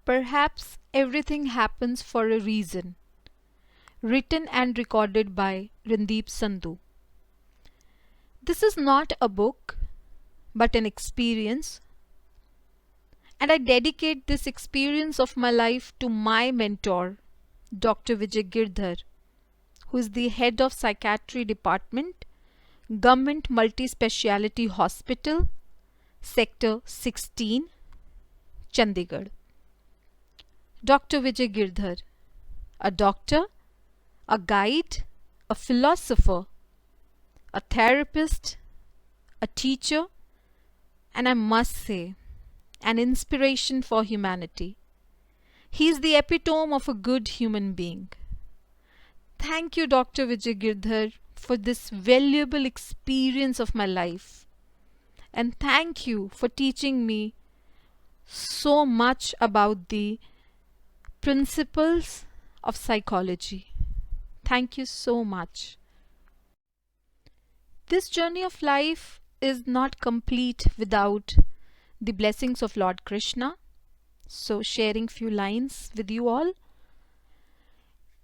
Perhaps everything happens for a reason. Written and recorded by Randeep Sandhu. This is not a book, but an experience, and I dedicate this experience of my life to my mentor, Dr. Vijay Girdhar, who is the head of Psychiatry Department, Government Multi-Speciality Hospital, Sector 16, Chandigarh. Dr. Vijay Girdhar, a doctor, a guide, a philosopher, a therapist, a teacher, and I must say, an inspiration for humanity. He is the epitome of a good human being. Thank you, Dr. Vijay Girdhar, for this valuable experience of my life. And thank you for teaching me so much about the principles of psychology. Thank you so much. This journey of life is not complete without the blessings of Lord Krishna. So sharing few lines with you all.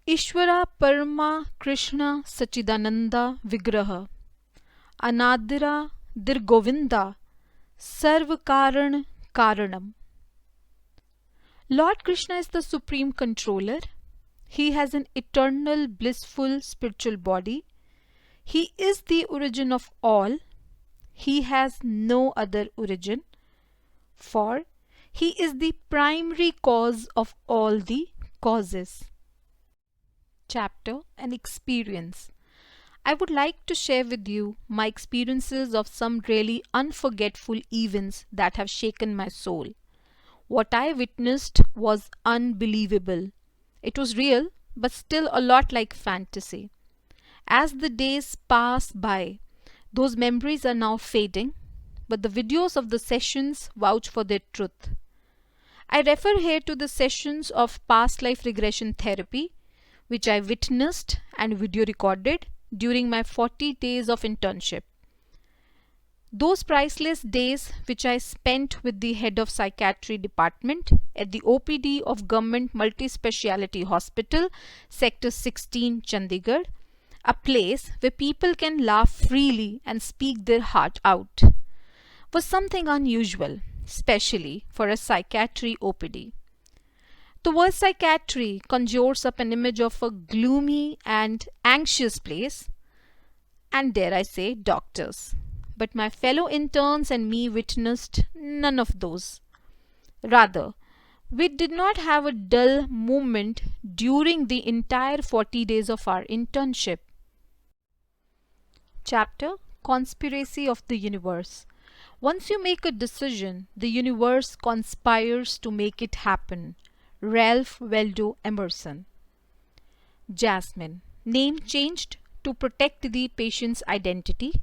Ishvara Parama Krishna Sachidananda Vigraha Anadira Dirgovinda Sarva Karan Karanam. Lord Krishna is the supreme controller. He has an eternal blissful spiritual body. He is the origin of all. He has no other origin, for he is the primary cause of all the causes. Chapter and experience. I would like to share with you my experiences of some really unforgettable events that have shaken my soul. What I witnessed was unbelievable. It was real, but still a lot like fantasy. As the days pass by, those memories are now fading, but the videos of the sessions vouch for their truth. I refer here to the sessions of past life regression therapy, which I witnessed and video recorded during my 40 days of internship. Those priceless days which I spent with the head of psychiatry department at the OPD of Government Multi-Speciality Hospital, Sector 16, Chandigarh, a place where people can laugh freely and speak their heart out, was something unusual, especially for a psychiatry OPD. The word psychiatry conjures up an image of a gloomy and anxious place, and dare I say, doctors. But my fellow interns and me witnessed none of those. Rather, we did not have a dull moment during the entire 40 days of our internship. Chapter: Conspiracy of the Universe. Once you make a decision, the universe conspires to make it happen. Ralph Waldo Emerson. Jasmine, name changed to protect the patient's identity,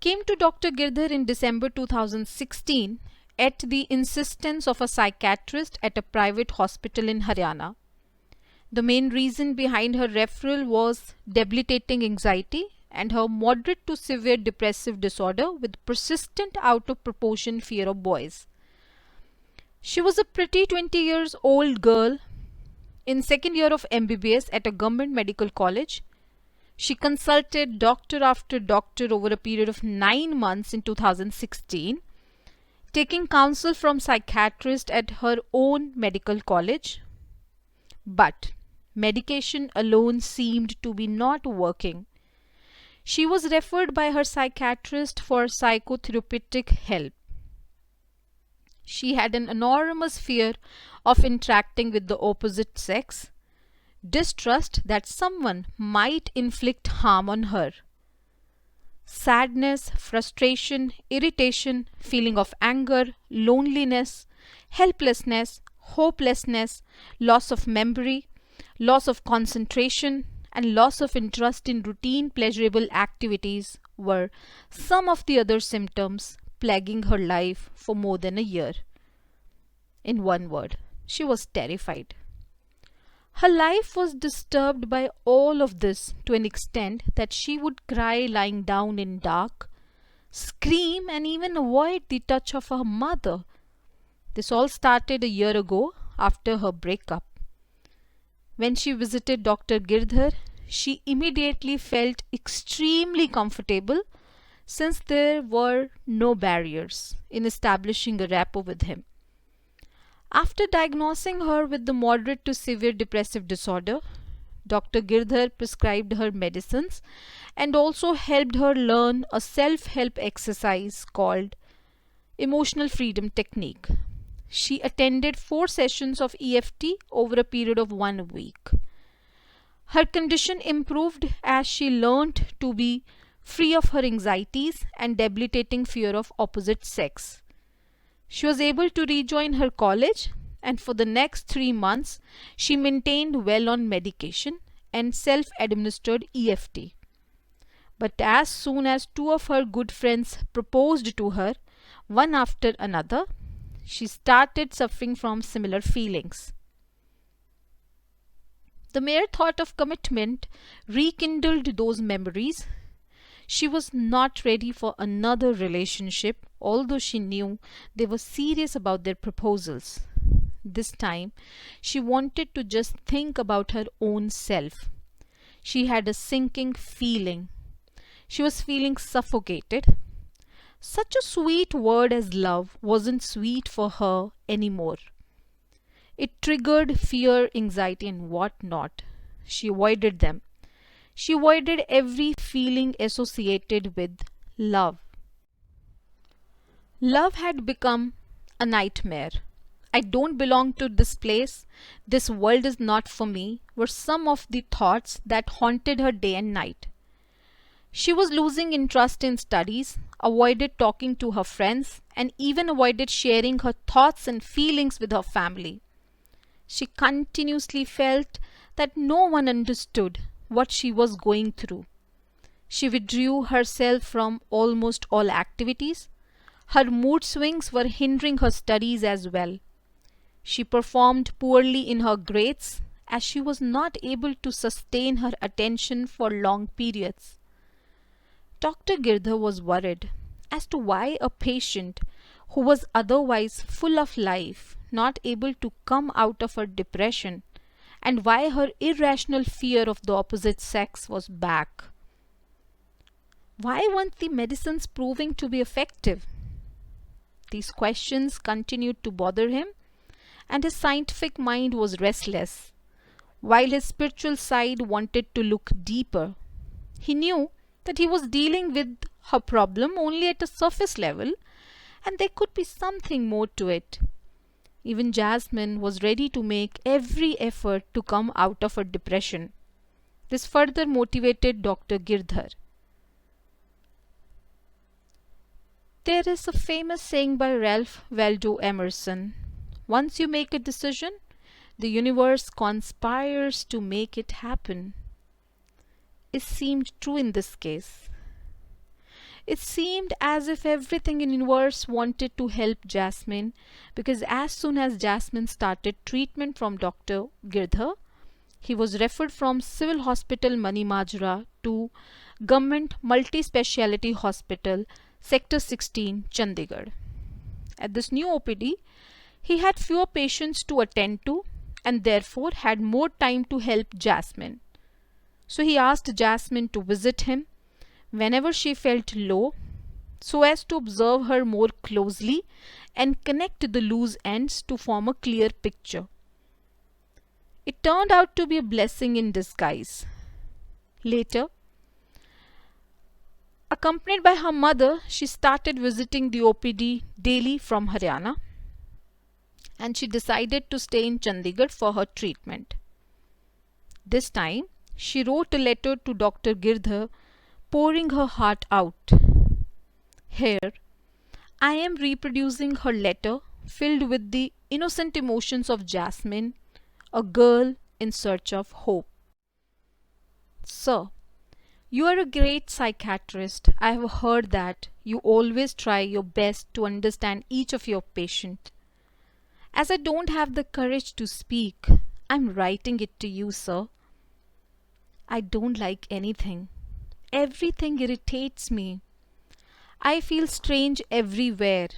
came to Dr. Girdhar in December 2016 at the insistence of a psychiatrist at a private hospital in Haryana. The main reason behind her referral was debilitating anxiety and her moderate to severe depressive disorder with persistent out of proportion fear of boys. She was a pretty 20 years old girl in second year of M.B.B.S. at a government medical college. She consulted doctor after doctor over a period of 9 months in 2016, taking counsel from psychiatrists at her own medical college. But medication alone seemed to be not working. She was referred by her psychiatrist for psychotherapeutic help. She had an enormous fear of interacting with the opposite sex, distrust that someone might inflict harm on her, sadness, frustration, irritation, feeling of anger, loneliness, helplessness, hopelessness, loss of memory, loss of concentration, and loss of interest in routine pleasurable activities were some of the other symptoms plaguing her life for more than a year. In one word, she was terrified. Her life was disturbed by all of this to an extent that she would cry lying down in dark, scream, and even avoid the touch of her mother. This all started a year ago after her breakup. When she visited Dr. Girdhar, she immediately felt extremely comfortable since there were no barriers in establishing a rapport with him. After diagnosing her with the moderate to severe depressive disorder, Dr. Girdhar prescribed her medicines and also helped her learn a self-help exercise called Emotional Freedom Technique. She attended 4 sessions of EFT over a period of 1 week. Her condition improved as she learned to be free of her anxieties and debilitating fear of opposite sex. She was able to rejoin her college, and for the next 3 months, she maintained well on medication and self-administered EFT. But as soon as 2 of her good friends proposed to her, one after another, she started suffering from similar feelings. The mere thought of commitment rekindled those memories. She was not ready for another relationship, although she knew they were serious about their proposals. This time, she wanted to just think about her own self. She had a sinking feeling. She was feeling suffocated. Such a sweet word as love wasn't sweet for her anymore. It triggered fear, anxiety, and what not. She avoided them. She avoided every feeling associated with love. Love had become a nightmare. I don't belong to this place. This world is not for me, were some of the thoughts that haunted her day and night. She was losing interest in studies, avoided talking to her friends, and even avoided sharing her thoughts and feelings with her family. She continuously felt that no one understood what she was going through. She withdrew herself from almost all activities. Her mood swings were hindering her studies as well. She performed poorly in her grades as she was not able to sustain her attention for long periods. Dr. Girdhar was worried as to why a patient who was otherwise full of life, not able to come out of her depression, and why her irrational fear of the opposite sex was back. Why weren't the medicines proving to be effective? These questions continued to bother him, and his scientific mind was restless, while his spiritual side wanted to look deeper. He knew that he was dealing with her problem only at a surface level, and there could be something more to it. Even Jasmine was ready to make every effort to come out of her depression. This further motivated Dr. Girdhar. There is a famous saying by Ralph Waldo Emerson, "Once you make a decision, the universe conspires to make it happen." It seemed true in this case. It seemed as if everything in the universe wanted to help Jasmine, because as soon as Jasmine started treatment from Dr. Girdhar, he was referred from Civil Hospital Manimajra to Government Multi-Speciality Hospital, Sector 16, Chandigarh. At this new OPD, he had fewer patients to attend to and therefore had more time to help Jasmine. So he asked Jasmine to visit him whenever she felt low, so as to observe her more closely and connect the loose ends to form a clear picture. It turned out to be a blessing in disguise. Later, accompanied by her mother, she started visiting the OPD daily from Haryana, and she decided to stay in Chandigarh for her treatment. This time, she wrote a letter to Dr. Girdhar, pouring her heart out. Here, I am reproducing her letter filled with the innocent emotions of Jasmine, a girl in search of hope. Sir, you are a great psychiatrist. I have heard that you always try your best to understand each of your patients. As I don't have the courage to speak, I'm writing it to you, sir. I don't like anything. Everything irritates me. I feel strange everywhere,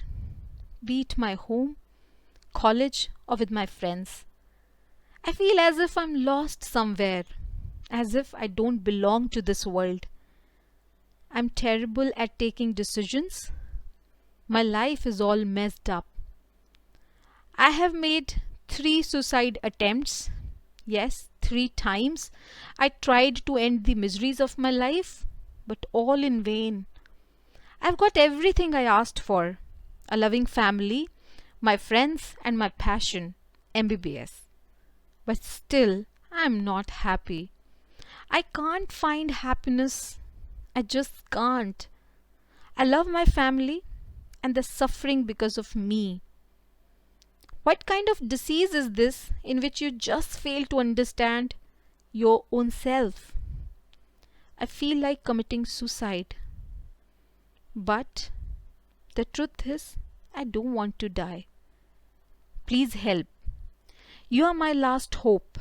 be it my home, college, or with my friends. I feel as if I'm lost somewhere, as if I don't belong to this world. I'm terrible at taking decisions. My life is all messed up. I have made 3 suicide attempts. Yes, 3 times. I tried to end the miseries of my life, but all in vain. I've got everything I asked for: a loving family, my friends, and my passion, M.B.B.S. But still, I'm not happy. I can't find happiness. I just can't. I love my family, and they're suffering because of me. What kind of disease is this in which you just fail to understand your own self? I feel like committing suicide. But the truth is, I don't want to die. Please help. You are my last hope.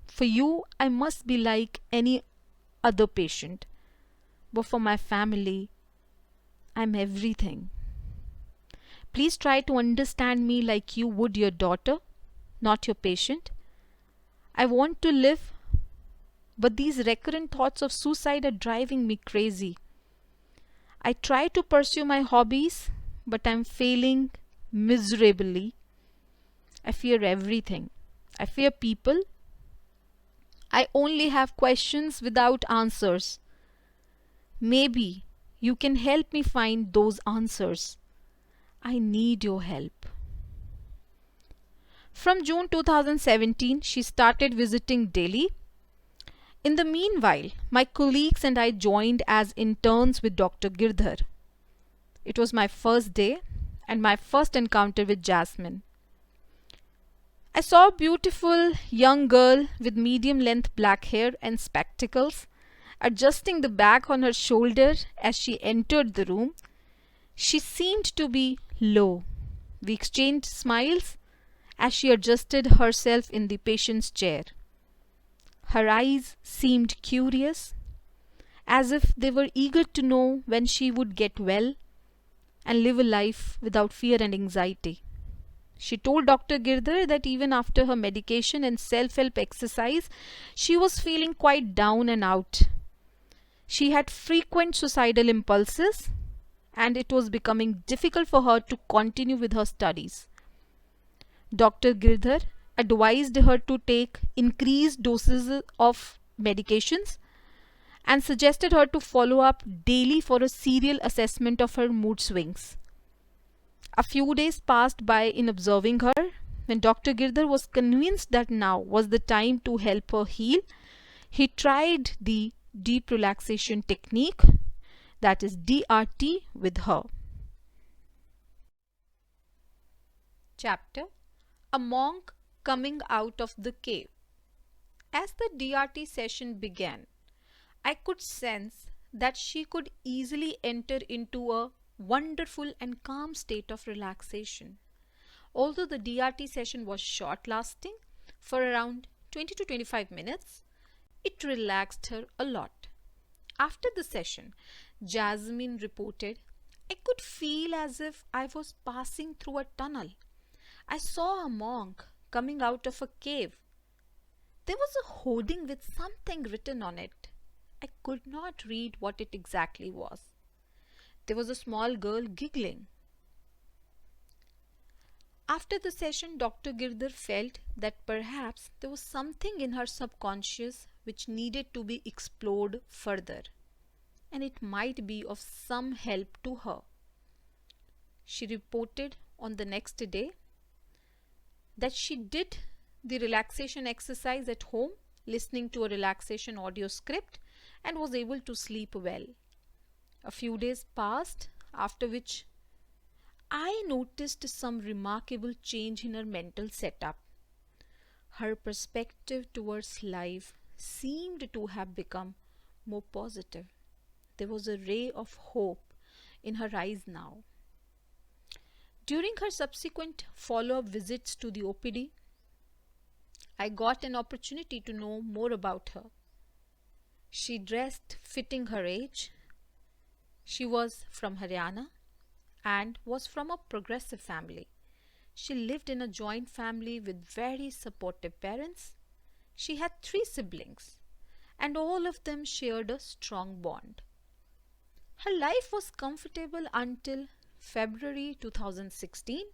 For you, I must be like any other patient. But for my family, I'm everything. Please try to understand me like you would your daughter, not your patient. I want to live, but these recurrent thoughts of suicide are driving me crazy. I try to pursue my hobbies, but I'm failing miserably. I fear everything. I fear people. I only have questions without answers. Maybe you can help me find those answers. I need your help. From June 2017, she started visiting Delhi. In the meanwhile, my colleagues and I joined as interns with Dr. Girdhar. It was my first day and my first encounter with Jasmine. I saw a beautiful young girl with medium-length black hair and spectacles adjusting the bag on her shoulder as she entered the room. She seemed to be low. We exchanged smiles as she adjusted herself in the patient's chair. Her eyes seemed curious, as if they were eager to know when she would get well and live a life without fear and anxiety. She told Dr. Girdhar that even after her medication and self-help exercise, she was feeling quite down and out. She had frequent suicidal impulses, and it was becoming difficult for her to continue with her studies. Dr. Girdhar advised her to take increased doses of medications and suggested her to follow up daily for a serial assessment of her mood swings. A few days passed by in observing her. When Dr. Girdhar was convinced that now was the time to help her heal, he tried the deep relaxation technique, that is DRT, with her. Chapter: A monk coming out of the cave. As the DRT session began, I could sense that she could easily enter into a wonderful and calm state of relaxation. Although the DRT session was short lasting, for around 20 to 25 minutes, it relaxed her a lot. After the session, Jasmine reported, I could feel as if I was passing through a tunnel. I saw a monk coming out of a cave. There was a hoarding with something written on it. I could not read what it exactly was. There was a small girl giggling. After the session, Dr. Girdhar felt that perhaps there was something in her subconscious which needed to be explored further, and it might be of some help to her. She reported on the next day that she did the relaxation exercise at home, listening to a relaxation audio script, and was able to sleep well. A few days passed, after which I noticed some remarkable change in her mental setup. Her perspective towards life seemed to have become more positive. There was a ray of hope in her eyes now. During her subsequent follow-up visits to the OPD, I got an opportunity to know more about her. She dressed fitting her age. She was from Haryana and was from a progressive family. She lived in a joint family with very supportive parents. She had 3 siblings, and all of them shared a strong bond. Her life was comfortable until February 2016,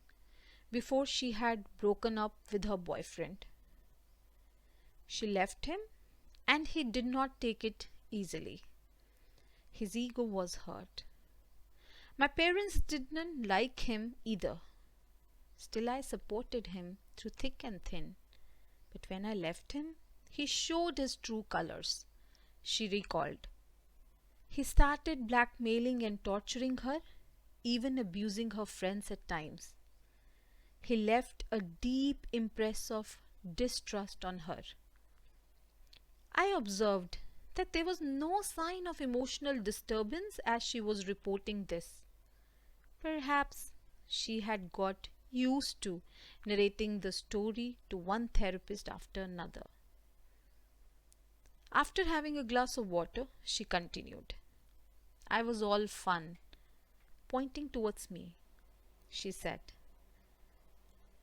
before she had broken up with her boyfriend. She left him, and he did not take it easily. His ego was hurt. My parents didn't like him either. Still, I supported him through thick and thin. But when I left him, he showed his true colors, she recalled. He started blackmailing and torturing her, even abusing her friends at times. He left a deep impress of distrust on her. I observed that there was no sign of emotional disturbance as she was reporting this. Perhaps she had got used to narrating the story to one therapist after another. After having a glass of water, she continued. I was all fun, pointing towards me. She said,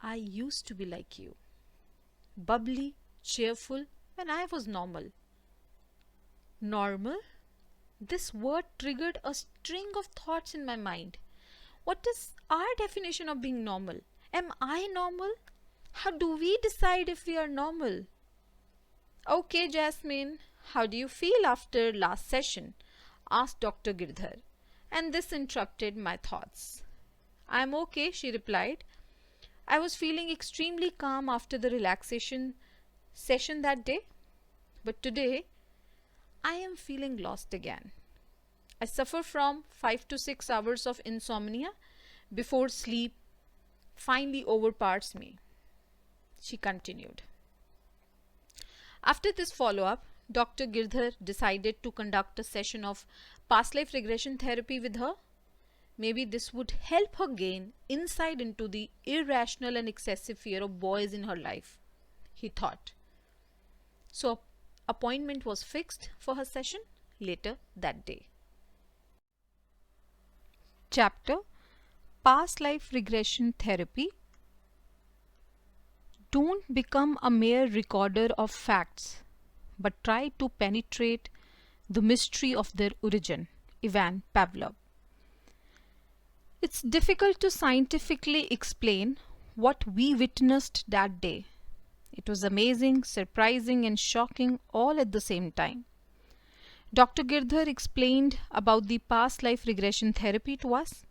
I used to be like you, bubbly, cheerful when I was normal. Normal? This word triggered a string of thoughts in my mind. What is our definition of being normal? Am I normal? How do we decide if we are normal? Okay, Jasmine, how do you feel after last session? Asked Dr. Girdhar, and this interrupted my thoughts. I'm okay, she replied. I was feeling extremely calm after the relaxation session that day, but today I am feeling lost again. I suffer from 5 to 6 hours of insomnia before sleep finally overpowers me. She continued. After this follow-up, Dr. Girdhar decided to conduct a session of past life regression therapy with her. Maybe this would help her gain insight into the irrational and excessive fear of boys in her life, he thought. So, appointment was fixed for her session later that day. Chapter Past Life Regression Therapy. Don't become a mere recorder of facts, but try to penetrate the mystery of their origin. Ivan Pavlov. It's difficult to scientifically explain what we witnessed that day. It was amazing, surprising, and shocking all at the same time. Dr. Girdhar explained about the past life regression therapy to us.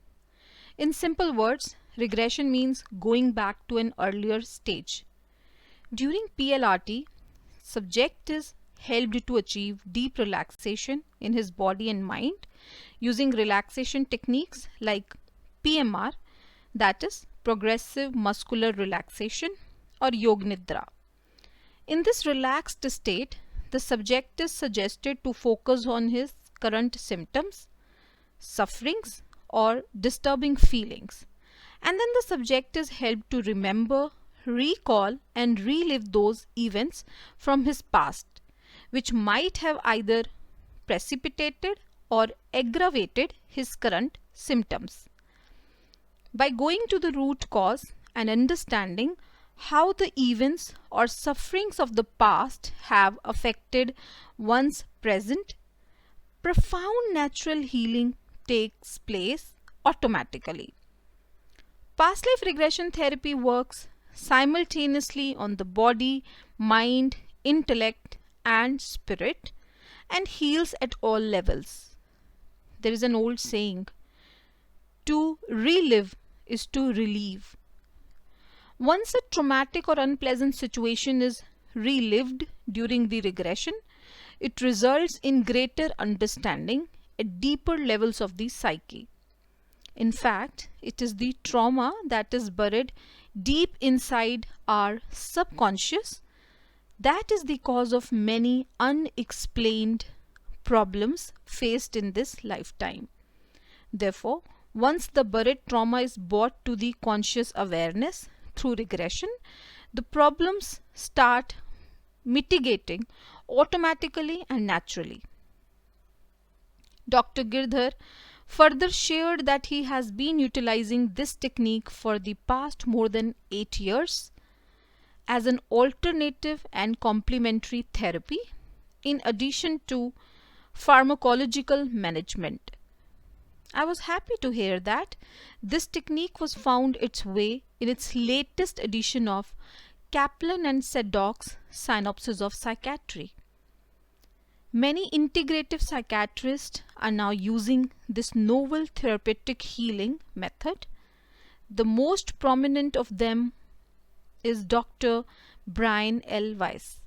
In simple words, regression means going back to an earlier stage. During PLRT, subject is helped to achieve deep relaxation in his body and mind using relaxation techniques like PMR, that is progressive muscular relaxation, or Yog Nidra. In this relaxed state, the subject is suggested to focus on his current symptoms, sufferings, or disturbing feelings, and then the subject is helped to remember, recall, and relive those events from his past, which might have either precipitated or aggravated his current symptoms. By going to the root cause and understanding how the events or sufferings of the past have affected one's present, profound natural healing takes place automatically. Past life regression therapy works simultaneously on the body, mind, intellect, and spirit, and heals at all levels. There is an old saying, to relive is to relieve. Once a traumatic or unpleasant situation is relived during the regression, it results in greater understanding at deeper levels of the psyche. In fact, it is the trauma that is buried deep inside our subconscious that is the cause of many unexplained problems faced in this lifetime. Therefore, once the buried trauma is brought to the conscious awareness through regression, the problems start mitigating automatically and naturally. Dr. Girdhar further shared that he has been utilizing this technique for the past more than 8 years as an alternative and complementary therapy in addition to pharmacological management. I was happy to hear that this technique was found its way in its latest edition of Kaplan and Sedok's Synopsis of Psychiatry. Many integrative psychiatrists are now using this novel therapeutic healing method. The most prominent of them is Dr. Brian L. Weiss.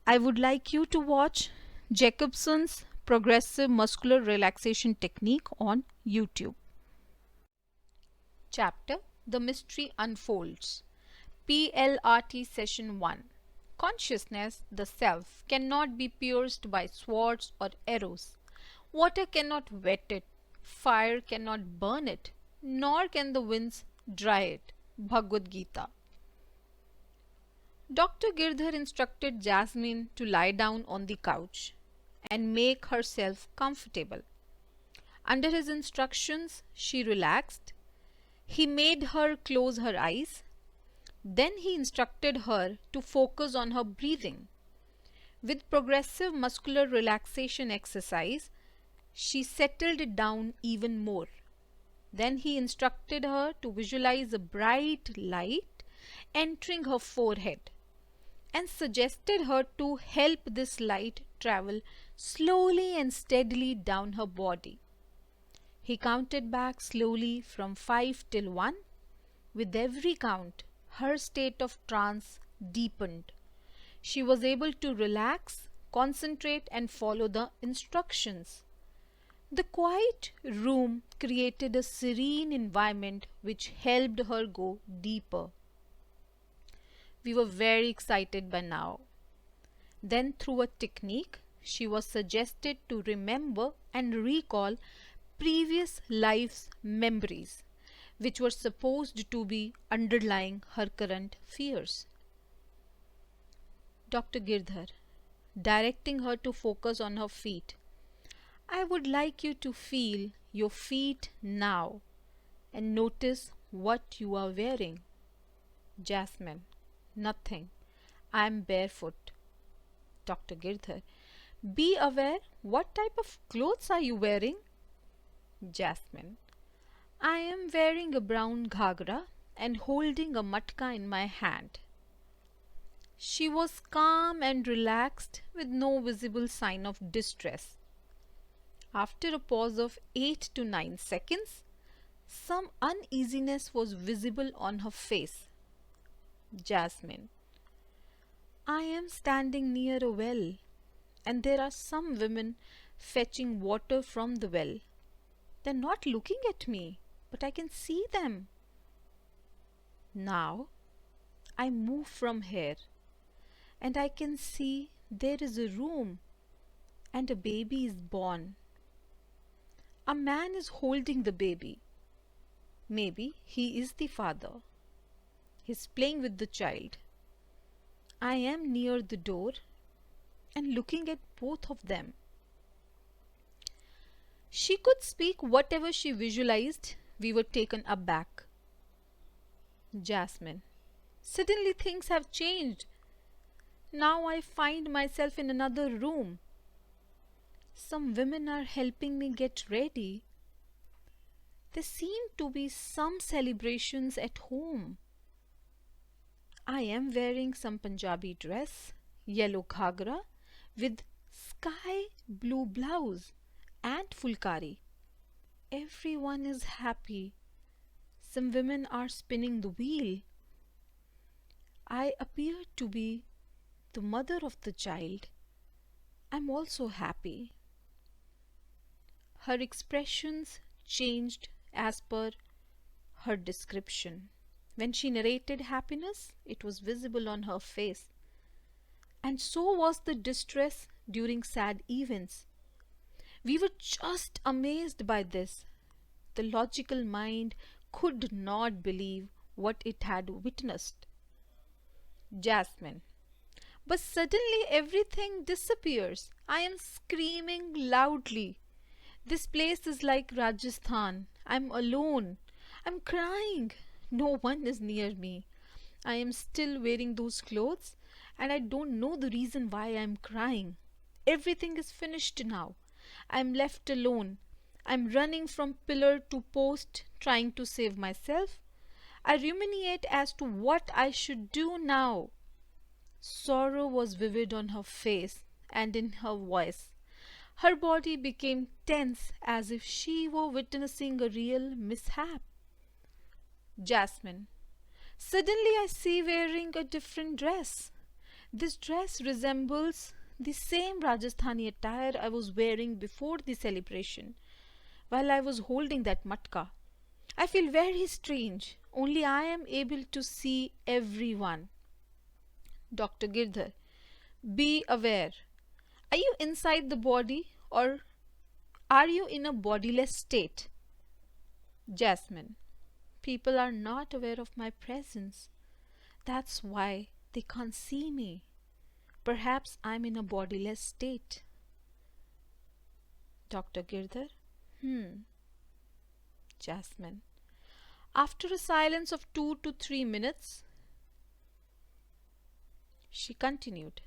I would like you to watch Jacobson's Progressive Muscular Relaxation Technique on YouTube. Chapter The Mystery Unfolds. PLRT Session 1. Consciousness, the self, cannot be pierced by swords or arrows. Water cannot wet it, fire cannot burn it, nor can the winds dry it. Bhagavad Gita. Dr. Girdhar instructed Jasmine to lie down on the couch and make herself comfortable. Under his instructions, she relaxed. He made her close her eyes. Then he instructed her to focus on her breathing. With progressive muscular relaxation exercise, she settled it down even more. Then he instructed her to visualize a bright light entering her forehead and suggested her to help this light travel slowly and steadily down her body. He counted back slowly from 5 till 1. With every count, her state of trance deepened. She was able to relax, concentrate, and follow the instructions. The quiet room created a serene environment which helped her go deeper. We were very excited by now. Then, through a technique, she was suggested to remember and recall previous life's memories, which were supposed to be underlying her current fears. Dr. Girdhar, directing her to focus on her feet. I would like you to feel your feet now and notice what you are wearing. Jasmine, nothing. I am barefoot. Dr. Girdhar, be aware what type of clothes are you wearing? Jasmine, I am wearing a brown ghagra and holding a matka in my hand. She was calm and relaxed with no visible sign of distress. After a pause of 8 to 9 seconds, some uneasiness was visible on her face. Jasmine, I am standing near a well and there are some women fetching water from the well. They're not looking at me, but I can see them. Now, I move from here and I can see there is a room and a baby is born. A man is holding the baby. Maybe he is the father. He's playing with the child. I am near the door and looking at both of them. She could speak whatever she visualized. We were taken aback. Jasmine, suddenly things have changed. Now I find myself in another room. Some women are helping me get ready. There seem to be some celebrations at home. I am wearing some Punjabi dress, yellow ghagra with sky blue blouse and fulkari. Everyone is happy. Some women are spinning the wheel. I appear to be the mother of the child. I'm also happy. Her expressions changed as per her description. When she narrated happiness, it was visible on her face. And so was the distress during sad events. We were just amazed by this. The logical mind could not believe what it had witnessed. Jasmine, but suddenly everything disappears I am screaming loudly. This place is like Rajasthan. I'm alone. I'm crying. No one is near me. I am still wearing those clothes and I don't know the reason why I'm crying. Everything is finished now. I'm left alone. I'm running from pillar to post trying to save myself. I ruminate as to what I should do now. Sorrow was vivid on her face and in her voice. Her body became tense as if she were witnessing a real mishap. Jasmine. Suddenly I see wearing a different dress. This dress resembles the same Rajasthani attire I was wearing before the celebration while I was holding that matka. I feel very strange. Only I am able to see everyone. Dr. Girdhar. Be aware. Are you inside the body or are you in a bodiless state? Jasmine. People are not aware of my presence. That's why they can't see me. Perhaps I'm in a bodiless state. Dr. Girdhar. Jasmine. After a silence of 2 to 3 minutes, she continued.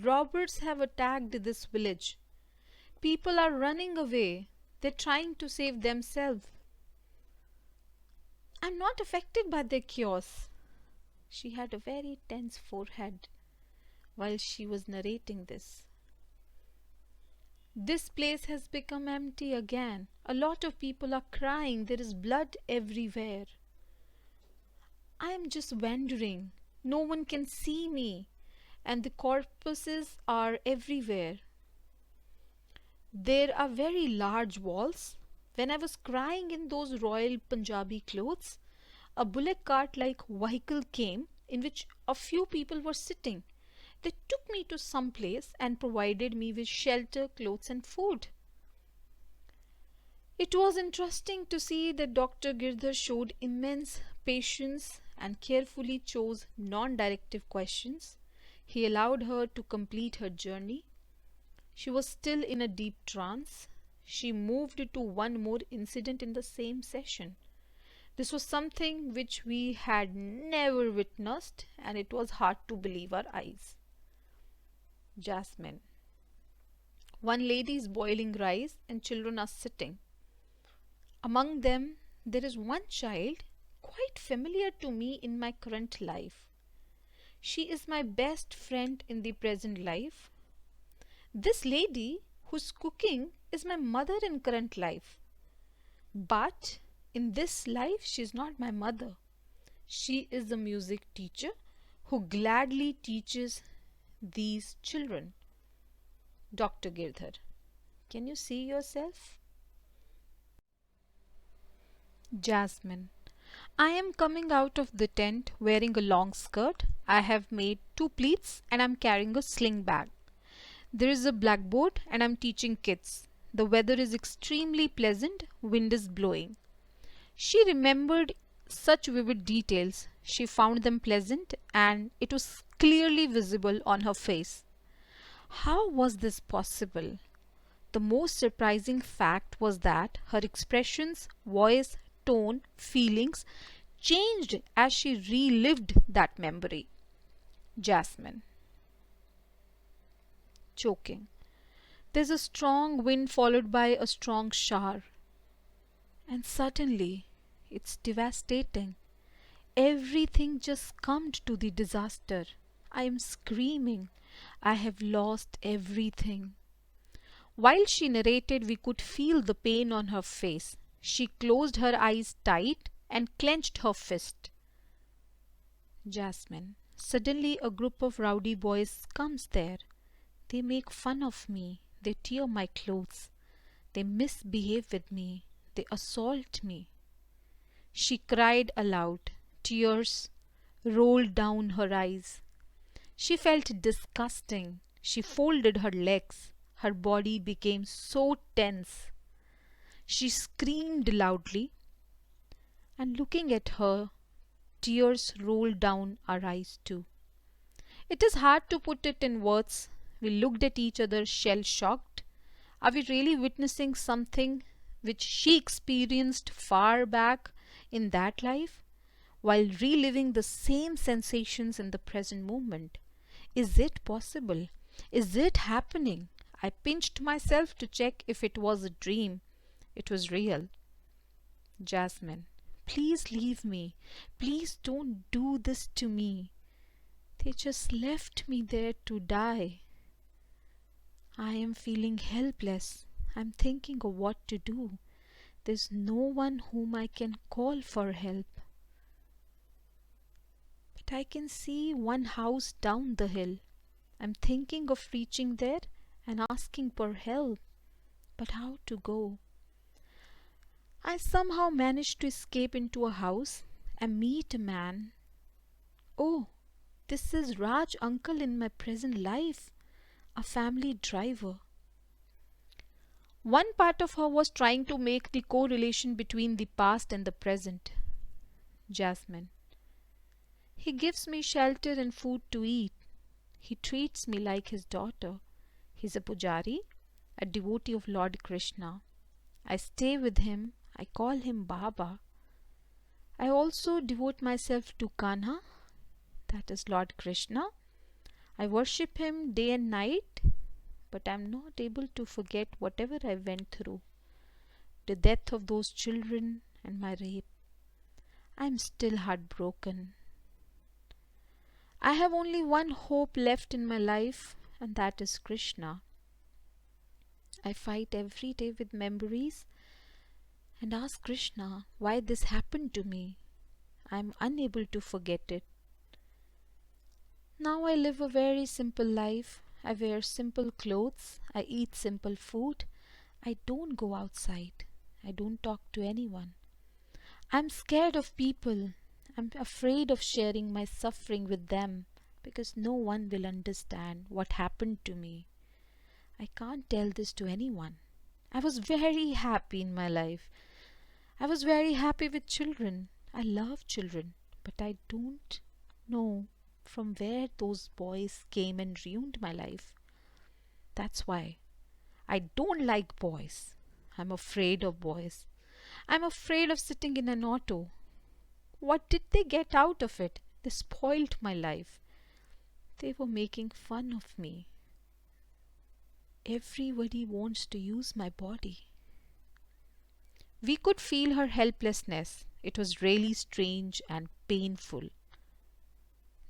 Robbers have attacked this village. People are running away. They're trying to save themselves. I'm not affected by their chaos. She had a very tense forehead while she was narrating this. This place has become empty again. A lot of people are crying. There is blood everywhere. I am just wandering. No one can see me. And the corpses are everywhere. There are very large walls. When I was crying in those royal Punjabi clothes, a bullock cart like vehicle came in which a few people were sitting. They took me to some place and provided me with shelter, clothes and food. It was interesting to see that Dr. Girdhar showed immense patience and carefully chose non-directive questions. He allowed her to complete her journey. She was still in a deep trance. She moved to one more incident in the same session. This was something which we had never witnessed, and it was hard to believe our eyes. Jasmine. One lady is boiling rice and children are sitting. Among them, there is one child quite familiar to me in my current life. She is my best friend in the present life. This lady who's cooking is my mother in current life. But in this life, she is not my mother. She is the music teacher who gladly teaches these children. Dr. Girdhar. Can you see yourself? Jasmine. I am coming out of the tent wearing a long skirt. I have made 2 pleats and I am carrying a sling bag. There is a blackboard and I am teaching kids. The weather is extremely pleasant, wind is blowing. She remembered such vivid details. She found them pleasant and it was clearly visible on her face. How was this possible? The most surprising fact was that her expressions, voice, tone, feelings changed as she relived that memory. Jasmine. Choking. There's a strong wind followed by a strong shower. And suddenly, it's devastating. Everything just succumbed to the disaster. I am screaming. I have lost everything. While she narrated, we could feel the pain on her face. She closed her eyes tight and clenched her fist. Jasmine. Suddenly a group of rowdy boys comes there. They make fun of me. They tear my clothes. They misbehave with me. They assault me. She cried aloud. Tears rolled down her eyes. She felt disgusting. She folded her legs. Her body became so tense. She screamed loudly, and looking at her, tears rolled down our eyes too. It is hard to put it in words. We looked at each other shell-shocked. Are we really witnessing something which she experienced far back in that life, while reliving the same sensations in the present moment? Is it possible? Is it happening? I pinched myself to check if it was a dream. It was real. Jasmine, please leave me. Please don't do this to me. They just left me there to die. I am feeling helpless. I'm thinking of what to do. There's no one whom I can call for help. But I can see one house down the hill. I'm thinking of reaching there and asking for help. But how to go? I somehow managed to escape into a house and meet a man. Oh, this is Raj uncle in my present life, a family driver. One part of her was trying to make the correlation between the past and the present. Jasmine. He gives me shelter and food to eat. He treats me like his daughter. He's a pujari, a devotee of Lord Krishna. I stay with him. I call him Baba. I also devote myself to Kanha, that is Lord Krishna. I worship him day and night, but I am not able to forget whatever I went through. The death of those children and my rape. I am still heartbroken. I have only one hope left in my life, and that is Krishna. I fight every day with memories and ask Krishna why this happened to me. I am unable to forget it. Now I live a very simple life. I wear simple clothes. I eat simple food. I don't go outside. I don't talk to anyone. I'm scared of people. I'm afraid of sharing my suffering with them because no one will understand what happened to me. I can't tell this to anyone. I was very happy in my life. I was very happy with children. I love children, but I don't know from where those boys came and ruined my life. That's why I don't like boys. I'm afraid of boys. I'm afraid of sitting in an auto. What did they get out of it? They spoiled my life. They were making fun of me. Everybody wants to use my body. We could feel her helplessness. It was really strange and painful.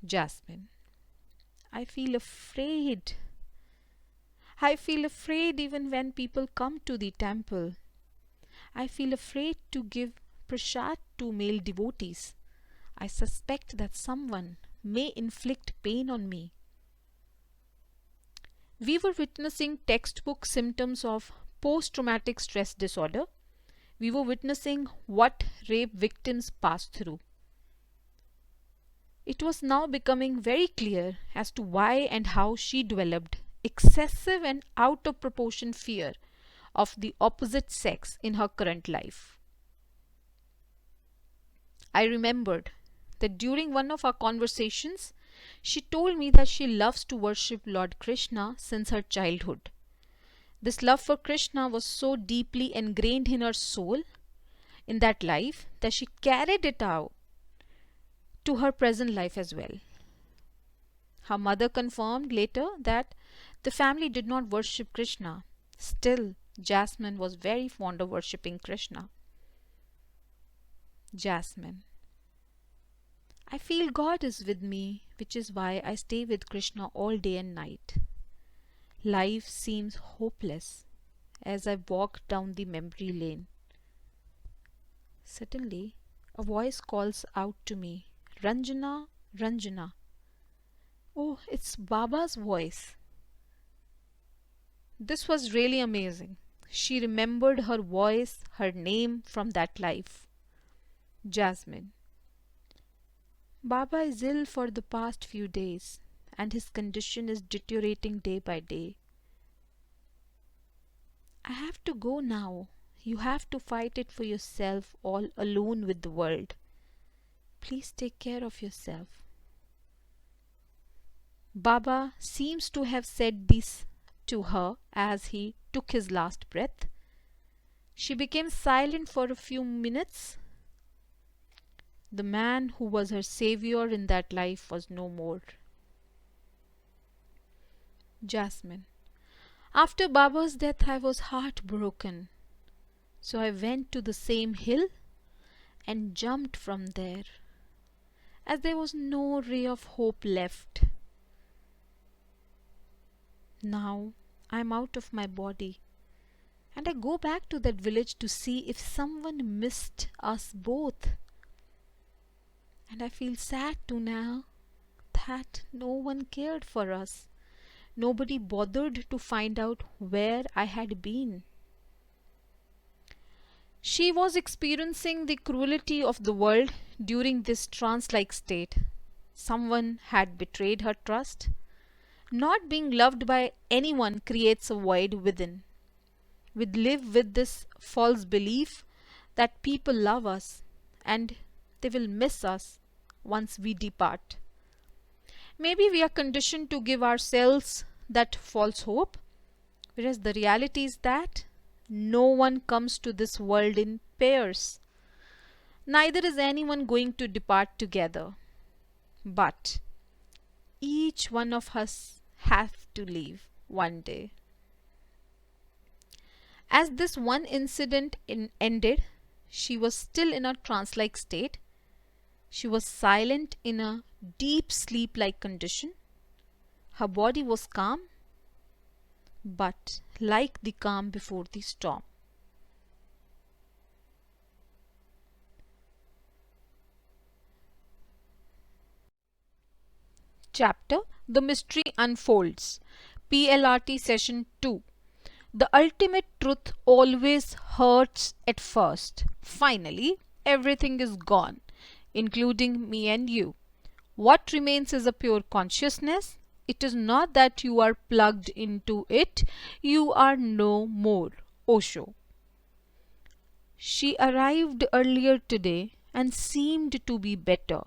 Jasmine. I feel afraid. I feel afraid even when people come to the temple. I feel afraid to give prasad to male devotees. I suspect that someone may inflict pain on me. We were witnessing textbook symptoms of post-traumatic stress disorder. We were witnessing what rape victims pass through. It was now becoming very clear as to why and how she developed excessive and out of proportion fear of the opposite sex in her current life. I remembered that during one of our conversations, she told me that she loves to worship Lord Krishna since her childhood. This love for Krishna was so deeply ingrained in her soul in that life that she carried it out to her present life as well. Her mother confirmed later that the family did not worship Krishna. Still, Jasmine was very fond of worshipping Krishna. Jasmine. I feel God is with me, which is why I stay with Krishna all day and night. Life seems hopeless as I walk down the memory lane. Suddenly, a voice calls out to me, Ranjana, Ranjana. Oh, it's Baba's voice. This was really amazing. She remembered her voice, her name from that life. Jasmine. Baba is ill for the past few days and his condition is deteriorating day by day. I have to go now. You have to fight it for yourself all alone with the world. Please take care of yourself. Baba seems to have said this to her as he took his last breath. She became silent for a few minutes. The man who was her savior in that life was no more. Jasmine. After Baba's death, I was heartbroken. So I went to the same hill and jumped from there, as there was no ray of hope left. Now I am out of my body, and I go back to that village to see if someone missed us both. And I feel sad too now that no one cared for us. Nobody bothered to find out where I had been. She was experiencing the cruelty of the world during this trance-like state. Someone had betrayed her trust. Not being loved by anyone creates a void within. We live with this false belief that people love us and they will miss us once we depart. Maybe we are conditioned to give ourselves that false hope, whereas the reality is that no one comes to this world in pairs. Neither is anyone going to depart together. But each one of us have to leave one day. As this one incident ended, she was still in a trance-like state. She was silent in a deep sleep-like condition. Her body was calm, but like the calm before the storm. Chapter The Mystery Unfolds. PLRT Session 2. The ultimate truth always hurts at first. Finally, everything is gone, including me and you. What remains is a pure consciousness. It is not that you are plugged into it. You are no more. Osho. She arrived earlier today and seemed to be better.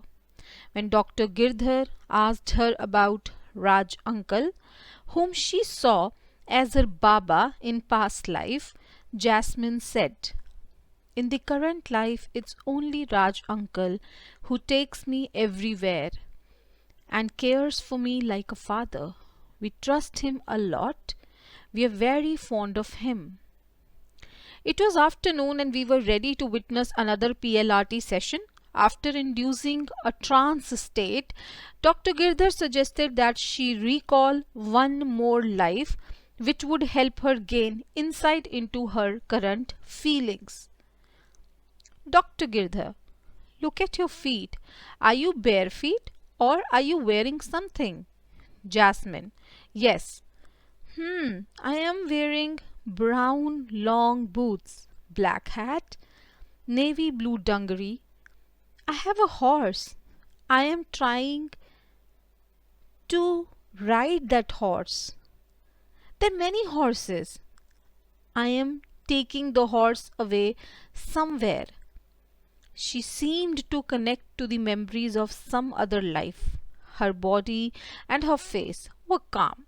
When Dr. Girdhar asked her about Raj uncle, whom she saw as her Baba in past life, Jasmine said, "In the current life, it's only Raj uncle who takes me everywhere and cares for me like a father. We trust him a lot. We are very fond of him." It was afternoon and we were ready to witness another PLRT session. After inducing a trance state, Dr. Girdhar suggested that she recall one more life which would help her gain insight into her current feelings. Dr. Girdhar, look at your feet. Are you bare feet or are you wearing something? Jasmine, yes. I am wearing brown long boots, black hat, navy blue dungaree. I have a horse. I am trying to ride that horse. There are many horses. I am taking the horse away somewhere. She seemed to connect to the memories of some other life. Her body and her face were calm,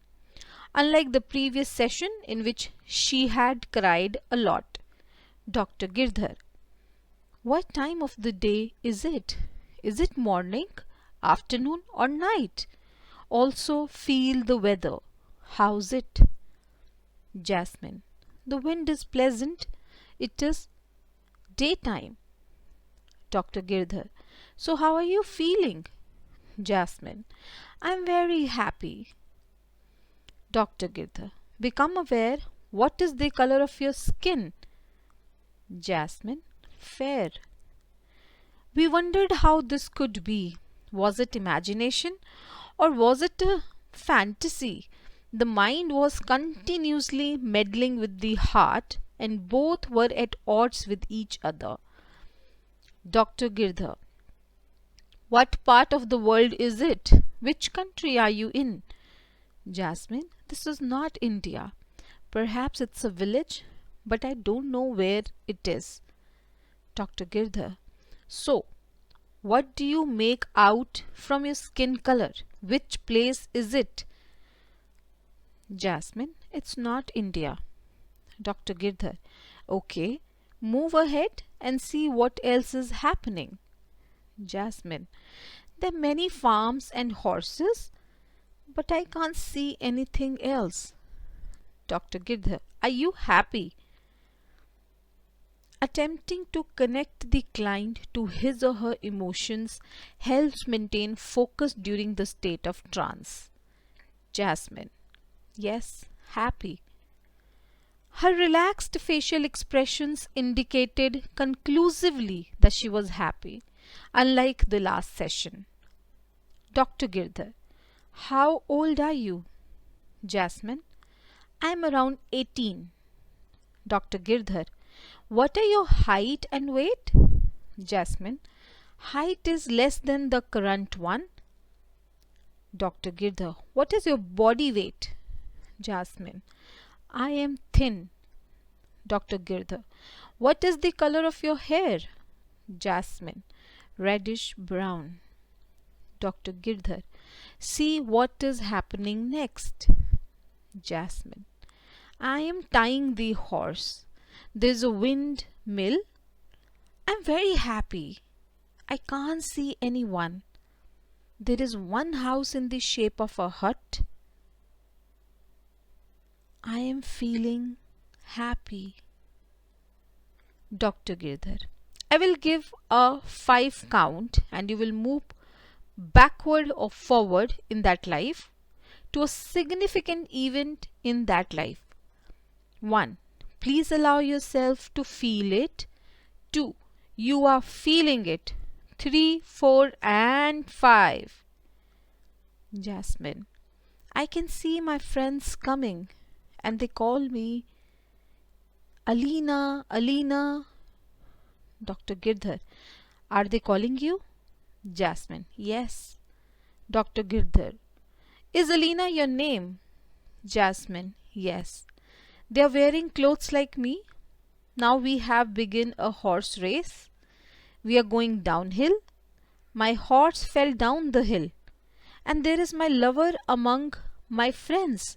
unlike the previous session in which she had cried a lot. Dr. Girdhar, what time of the day is it? Is it morning, afternoon or night? Also feel the weather. How's it? Jasmine, the wind is pleasant. It is daytime. Dr. Girdhar, so how are you feeling? Jasmine, I am very happy. Dr. Girdhar, become aware. What is the color of your skin? Jasmine, fair. We wondered how this could be. Was it imagination or was it a fantasy? The mind was continuously meddling with the heart and both were at odds with each other. Dr. Girdhar, what part of the world is it? Which country are you in? Jasmine, this is not India. Perhaps it's a village, but I don't know where it is. Dr. Girdhar, so What do you make out from your skin color? Which place is it? Jasmine, it's not India. Dr. Girdhar, okay, move ahead and see what else is happening. Jasmine, there are many farms and horses, but I can't see anything else. Dr. Girdhar, are you happy? Attempting to connect the client to his or her emotions helps maintain focus during the state of trance. Jasmine, yes, happy. Her relaxed facial expressions indicated conclusively that she was happy, unlike the last session. Dr. Girdhar, how old are you? Jasmine, I am around 18. Dr. Girdhar, what are your height and weight? Jasmine, height is less than the current one. Dr. Girdhar, what is your body weight? Jasmine, I am thin. Dr. Girdhar, what is the color of your hair? Jasmine, reddish brown. Dr. Girdhar, see what is happening next. Jasmine, I am tying the horse. There's a windmill. I'm very happy. I can't see anyone. There is one house in the shape of a hut. I am feeling happy. Dr. Girdhar, I will give a 5 count and you will move backward or forward in that life to a significant event in that life. 1. Please allow yourself to feel it. 2. You are feeling it. 3, 4 and 5. Jasmine, I can see my friends coming and they call me Alina, Alina. Dr. Girdhar, are they calling you? Jasmine, yes. Dr. Girdhar, is Alina your name? Jasmine, yes. They are wearing clothes like me. Now we have begun a horse race. We are going downhill. My horse fell down the hill. And there is my lover among my friends.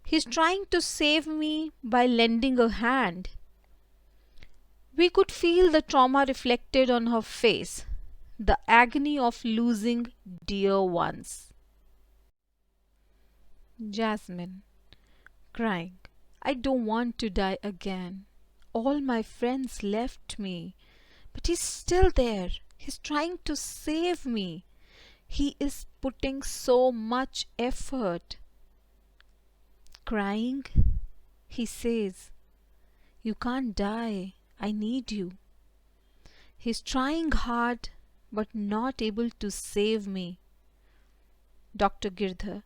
He's trying to save me by lending a hand. We could feel the trauma reflected on her face, the agony of losing dear ones. Jasmine, crying, I don't want to die again. All my friends left me, but he's still there. He's trying to save me. He is putting so much effort. Crying, he says, you can't die. I need you. He's trying hard but not able to save me. Dr. Girdhar,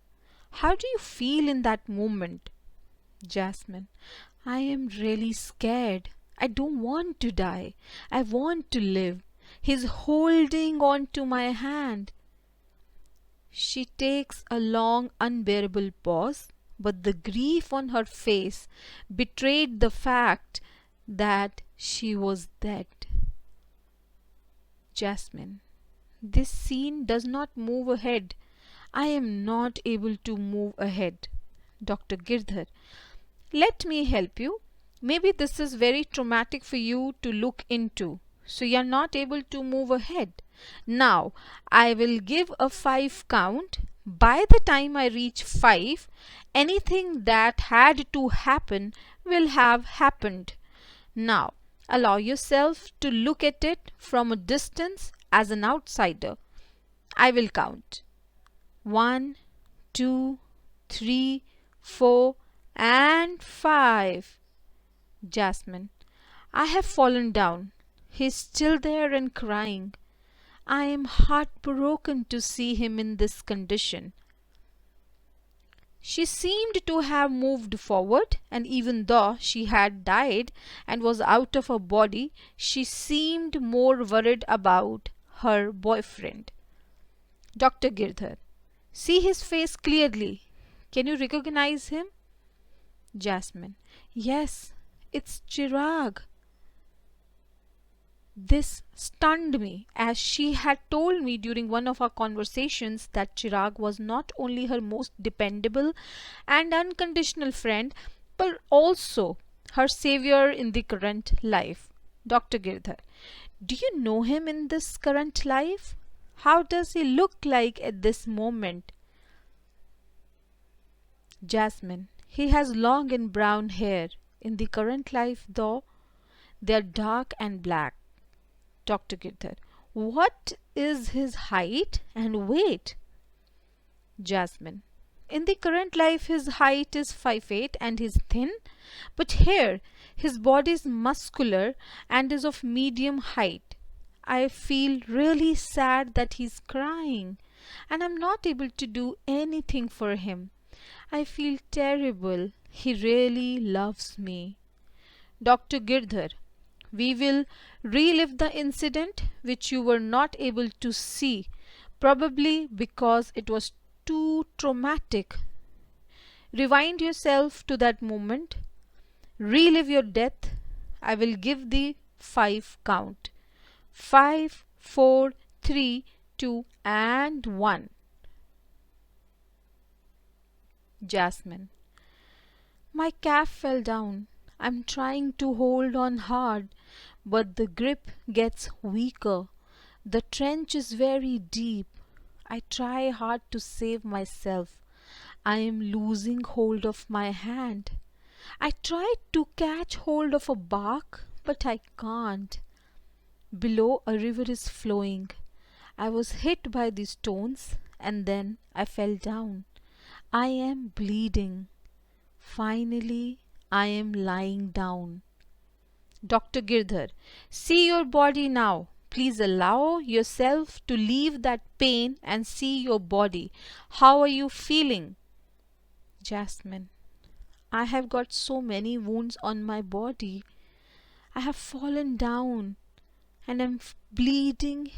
how do you feel in that moment? Jasmine, I am really scared. I don't want to die. I want to live. He's holding on to my hand. She takes a long, unbearable pause, but the grief on her face betrayed the fact that she was dead. Jasmine, this scene does not move ahead. I am not able to move ahead. Dr. Girdhar, let me help you. Maybe this is very traumatic for you to look into, so you are not able to move ahead. Now, I will give a 5 count. By the time I reach 5, anything that had to happen will have happened. Now, allow yourself to look at it from a distance as an outsider. I will count. 1, 2, 3, 4 and 5. Jasmine, I have fallen down. He is still there and crying. I am heartbroken to see him in this condition. She seemed to have moved forward, and even though she had died and was out of her body, she seemed more worried about her boyfriend. Dr. Girdhar, see his face clearly. Can you recognize him? Jasmine, yes, it's Chirag. This stunned me, as she had told me during one of our conversations that Chirag was not only her most dependable and unconditional friend, but also her savior in the current life. Dr. Girdhar, do you know him in this current life? How does he look like at this moment? Jasmine, he has long and brown hair. In the current life, though, they are dark and black. Dr. Girdhar, what is his height and weight? Jasmine, in the current life his height is 5'8" and he's thin, but here his body is muscular and is of medium height. I feel really sad that he's crying and I'm not able to do anything for him. I feel terrible. He really loves me. Dr. Girdhar, we will relive the incident which you were not able to see, probably because it was too traumatic. Rewind yourself to that moment. Relive your death. I will give the 5 count. 5, 4, 3, 2 and 1. Jasmine, my calf fell down. I'm trying to hold on hard, but the grip gets weaker. The trench is very deep. I try hard to save myself. I am losing hold of my hand. I try to catch hold of a bark, but I can't. Below, a river is flowing. I was hit by the stones and then I fell down. I am bleeding. Finally, I am lying down. Dr. Girdhar, see your body now. Please allow yourself to leave that pain and see your body. How are you feeling? Jasmine, I have got so many wounds on my body. I have fallen down and am bleeding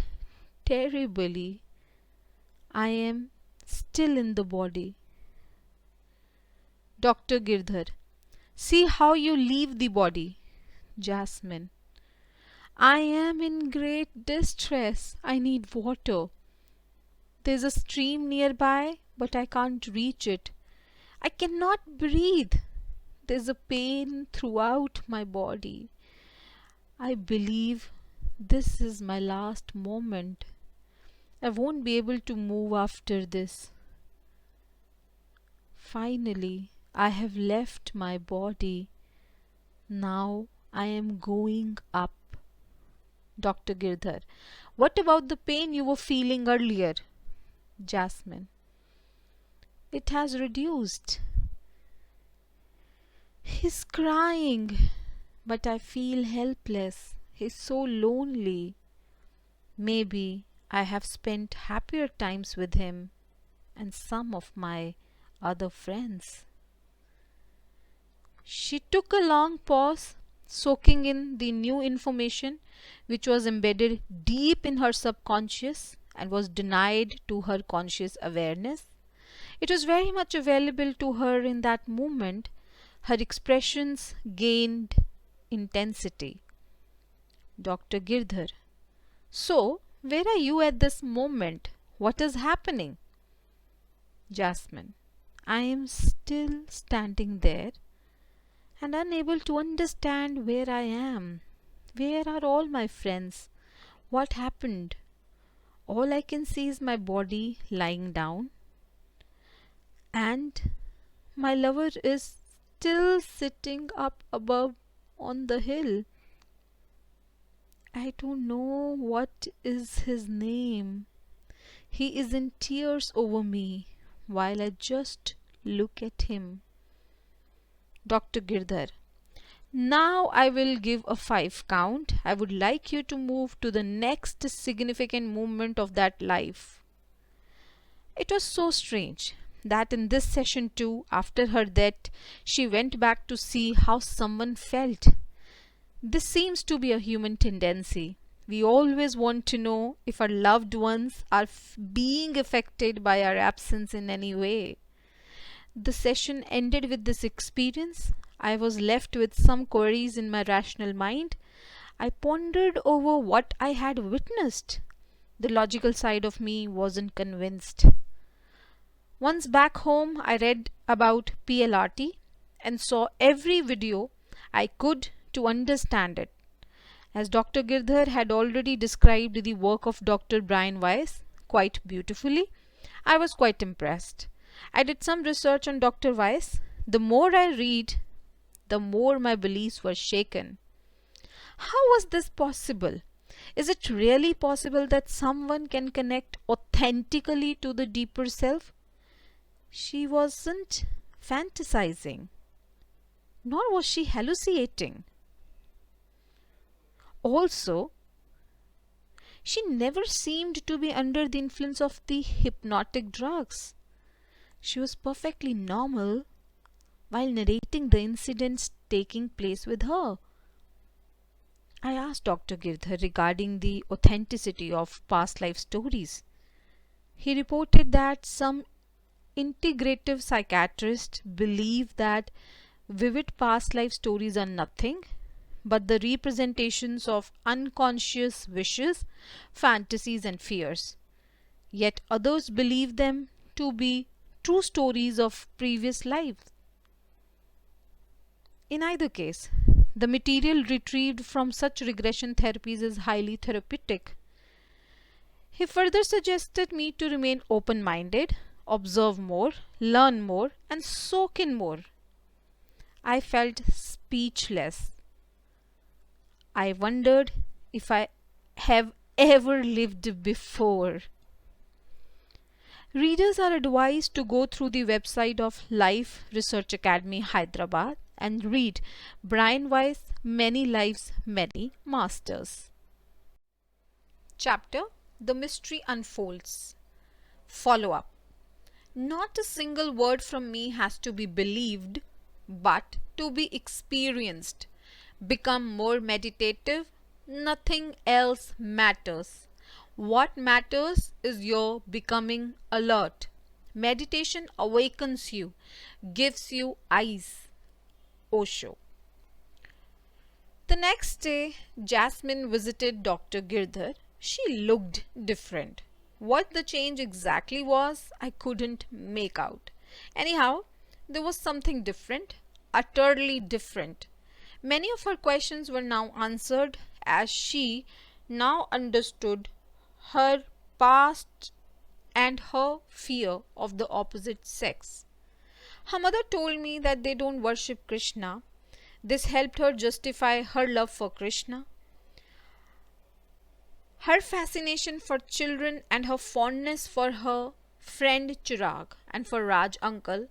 terribly. I am still in the body. Dr. Girdhar, see how you leave the body. Jasmine, I am in great distress. I need water. There's a stream nearby, but I can't reach it. I cannot breathe. There's a pain throughout my body. I believe this is my last moment. I won't be able to move after this. Finally, I have left my body. Now I am going up. Dr. Girdhar, what about the pain you were feeling earlier? Jasmine, it has reduced. He's crying, but I feel helpless. He's so lonely. Maybe I have spent happier times with him and some of my other friends. She took a long pause, soaking in the new information which was embedded deep in her subconscious and was denied to her conscious awareness. It was very much available to her in that moment. Her expressions gained intensity. Dr. Girdhar, so where are you at this moment? What is happening? Jasmine, I am still standing there and unable to understand where I am. Where are all my friends? What happened? All I can see is my body lying down, and my lover is still sitting up above on the hill. I don't know what is his name. He is in tears over me while I just look at him. Dr. Girdhar, now I will give a 5 count. I would like you to move to the next significant moment of that life. It was so strange that in this session too, after her death, she went back to see how someone felt. This seems to be a human tendency. We always want to know if our loved ones are being affected by our absence in any way. The session ended with this experience. I was left with some queries in my rational mind. I pondered over what I had witnessed. The logical side of me wasn't convinced. Once back home, I read about PLRT and saw every video I could to understand it. As Dr. Girdhar had already described the work of Dr. Brian Weiss quite beautifully, I was quite impressed. I did some research on Dr. Weiss. The more I read, the more my beliefs were shaken. How was this possible? Is it really possible that someone can connect authentically to the deeper self? She wasn't fantasizing, nor was she hallucinating. Also, she never seemed to be under the influence of the hypnotic drugs. She was perfectly normal while narrating the incidents taking place with her. I asked Dr. Girdhar regarding the authenticity of past life stories. He reported that some integrative psychiatrists believe that vivid past life stories are nothing but the representations of unconscious wishes, fantasies, and fears. Yet others believe them to be true stories of previous lives. In either case, the material retrieved from such regression therapies is highly therapeutic. He further suggested me to remain open-minded, observe more, learn more, and soak in more. I felt speechless. I wondered if I have ever lived before. Readers are advised to go through the website of Life Research Academy Hyderabad and read Brian Weiss' Many Lives, Many Masters. Chapter: The Mystery Unfolds. Follow-up. Not a single word from me has to be believed, but to be experienced. Become more meditative. Nothing else matters. What matters is your becoming alert. Meditation awakens you, gives you eyes. Osho. The next day, Jasmine visited Dr. Girdhar. She looked different. What the change exactly was, I couldn't make out. Anyhow, there was something different, utterly different. Many of her questions were now answered as she now understood her past and her fear of the opposite sex. Her mother told me that they don't worship Krishna. This helped her justify her love for Krishna. Her fascination for children and her fondness for her friend Chirag and for Raj uncle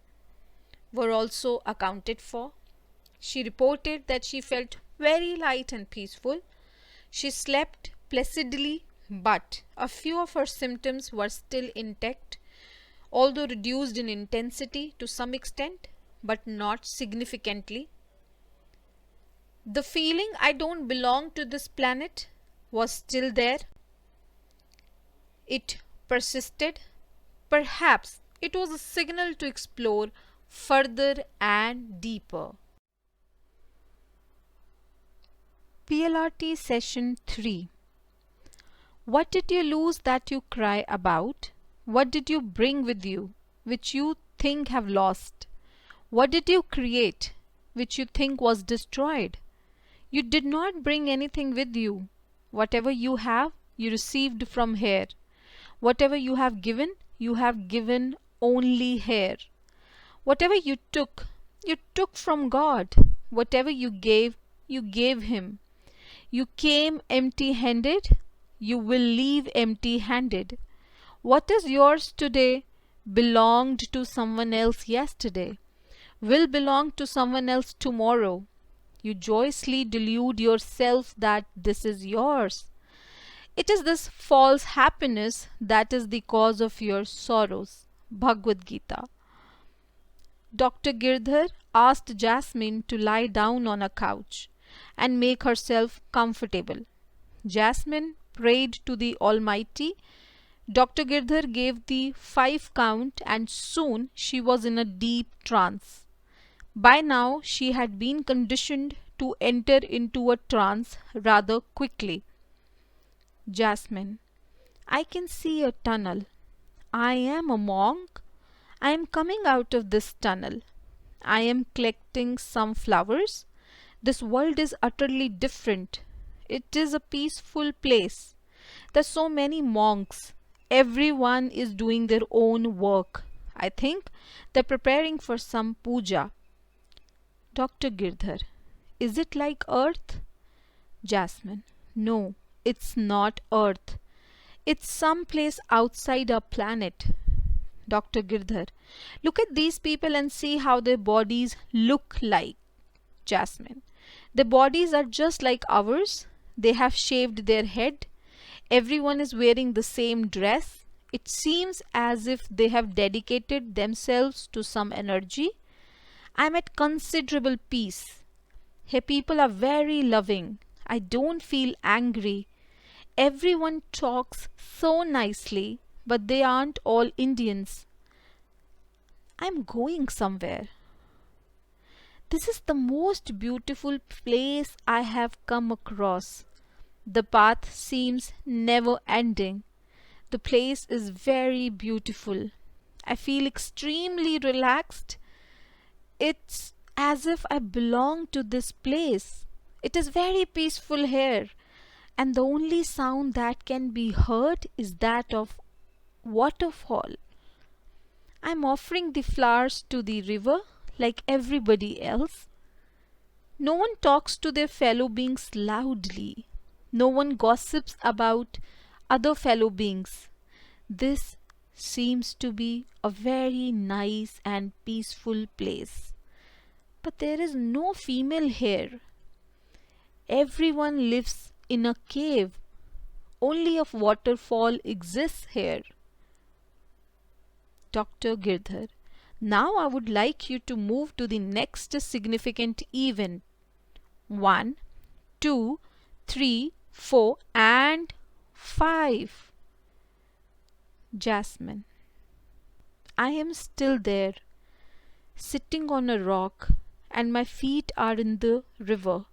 were also accounted for. She reported that she felt very light and peaceful. She slept placidly, but a few of her symptoms were still intact, although reduced in intensity to some extent, but not significantly. The feeling I don't belong to this planet was still there. It persisted. Perhaps it was a signal to explore further and deeper. PLRT Session 3. What did you lose that you cry about? What did you bring with you, which you think have lost? What did you create, which you think was destroyed? You did not bring anything with you. Whatever you have, you received from here. Whatever you have given only here. Whatever you took from God. Whatever you gave Him. You came empty-handed, you will leave empty-handed. What is yours today belonged to someone else yesterday, will belong to someone else tomorrow. You joyously delude yourself that this is yours. It is this false happiness that is the cause of your sorrows. Bhagavad Gita. Dr. Girdhar asked Jasmine to lie down on a couch and make herself comfortable. Jasmine prayed to the Almighty. Dr. Girdhar gave the 5 count and soon she was in a deep trance. By now she had been conditioned to enter into a trance rather quickly. Jasmine, I can see a tunnel. I am a monk. I am coming out of this tunnel. I am collecting some flowers. This world is utterly different. It is a peaceful place. There's so many monks. Everyone is doing their own work. I think they're preparing for some puja. Dr. Girdhar, is it like Earth? Jasmine, no, it's not Earth. It's some place outside our planet. Dr. Girdhar, look at these people and see how their bodies look like. Jasmine, their bodies are just like ours. They have shaved their head. Everyone is wearing the same dress. It seems as if they have dedicated themselves to some energy. I'm at considerable peace. Here people are very loving. I don't feel angry. Everyone talks so nicely, but they aren't all Indians. I'm going somewhere. This is the most beautiful place I have come across. The path seems never ending. The place is very beautiful. I feel extremely relaxed. It's as if I belong to this place. It is very peaceful here, and the only sound that can be heard is that of waterfall. I'm offering the flowers to the river like everybody else. No one talks to their fellow beings loudly. No one gossips about other fellow beings. This seems to be a very nice and peaceful place. But there is no female here. Everyone lives in a cave. Only a waterfall exists here. Dr. Girdhar, now I would like you to move to the next significant event. 1, 2, 3, 4 and 5. Jasmine, I am still there, sitting on a rock, and my feet are in the river.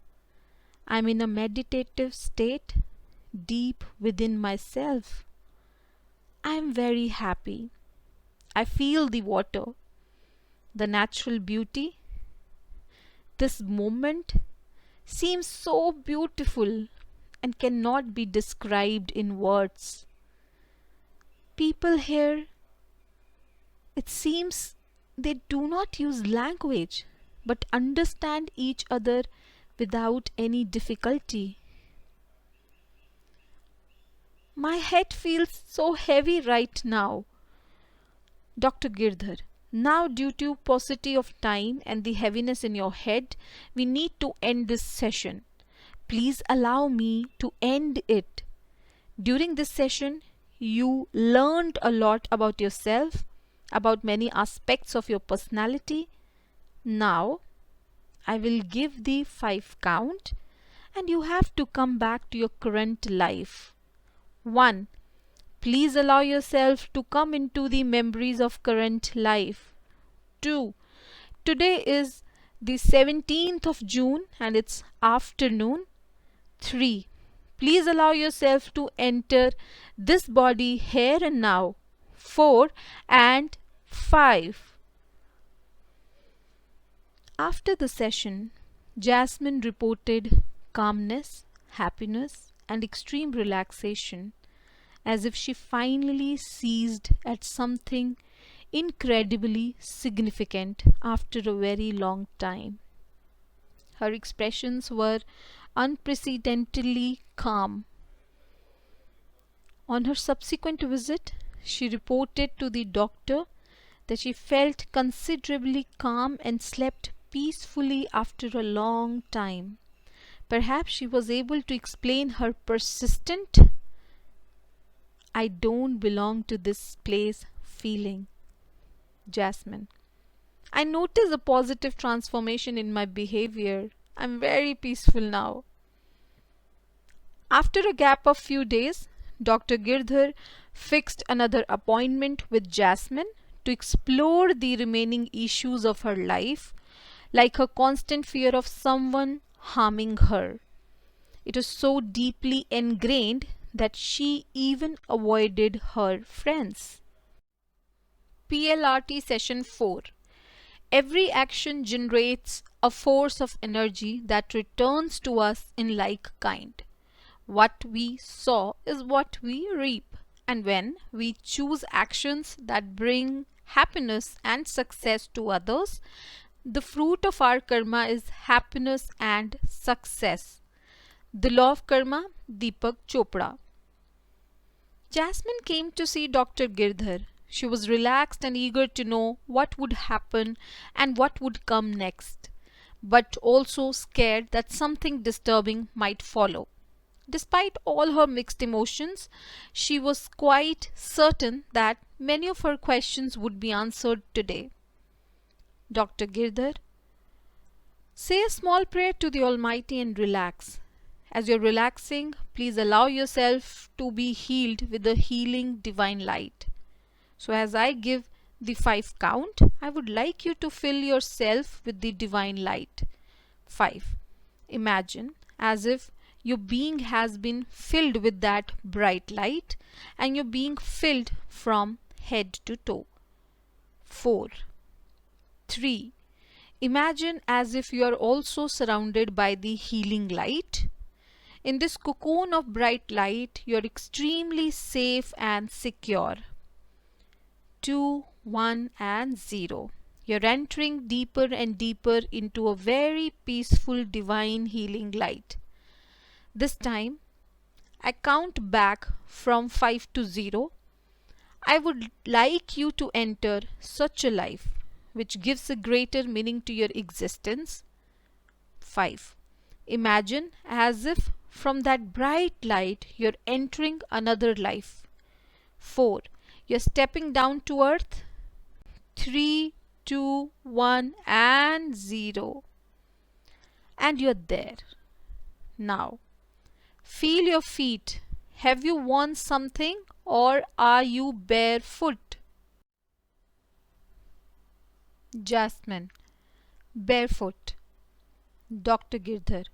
I am in a meditative state, deep within myself. I am very happy. I feel the water, the natural beauty. This moment seems so beautiful and cannot be described in words. People here, it seems they do not use language but understand each other without any difficulty. My head feels so heavy right now. Dr. Girdhar, now due to paucity of time and the heaviness in your head, we need to end this session. Please allow me to end it. During this session, you learned a lot about yourself, about many aspects of your personality. Now, I will give the 5 count and you have to come back to your current life. 1. Please allow yourself to come into the memories of current life. 2. Today is the 17th of June and it's afternoon. 3. Please allow yourself to enter this body here and now. 4 and 5. After the session, Jasmine reported calmness, happiness, and extreme relaxation, as if she finally seized at something incredibly significant after a very long time. Her expressions were unprecedentedly calm. On her subsequent visit, she reported to the doctor that she felt considerably calm and slept peacefully after a long time. Perhaps she was able to explain her persistent "I don't belong to this place" feeling. Jasmine, I notice a positive transformation in my behavior. I'm very peaceful now. After a gap of few days, Dr. Girdhar fixed another appointment with Jasmine to explore the remaining issues of her life, like her constant fear of someone harming her. It was so deeply ingrained that she even avoided her friends. PLRT Session 4. Every action generates a force of energy that returns to us in like kind. What we sow is what we reap. And when we choose actions that bring happiness and success to others, the fruit of our karma is happiness and success. The Law of Karma, Deepak Chopra. Jasmine came to see Dr. Girdhar. She was relaxed and eager to know what would happen and what would come next, but also scared that something disturbing might follow. Despite all her mixed emotions, she was quite certain that many of her questions would be answered today. Dr. Girdhar, say a small prayer to the Almighty and relax. As you're relaxing, please allow yourself to be healed with the healing divine light. So as I give the 5 count, I would like you to fill yourself with the divine light. 5. Imagine as if your being has been filled with that bright light and you're being filled from head to toe. 4. 3. Imagine as if you are also surrounded by the healing light. In this cocoon of bright light, you are extremely safe and secure. 2, 1 and 0. You're entering deeper and deeper into a very peaceful divine healing light. This time, I count back from 5 to 0. I would like you to enter such a life which gives a greater meaning to your existence. 5. Imagine as if from that bright light you're entering another life. 4. You're stepping down to earth. 3, 2, 1 and 0. And you're there. Now, feel your feet. Have you worn something or are you barefoot? Jasmine, barefoot. Dr. Girdhar,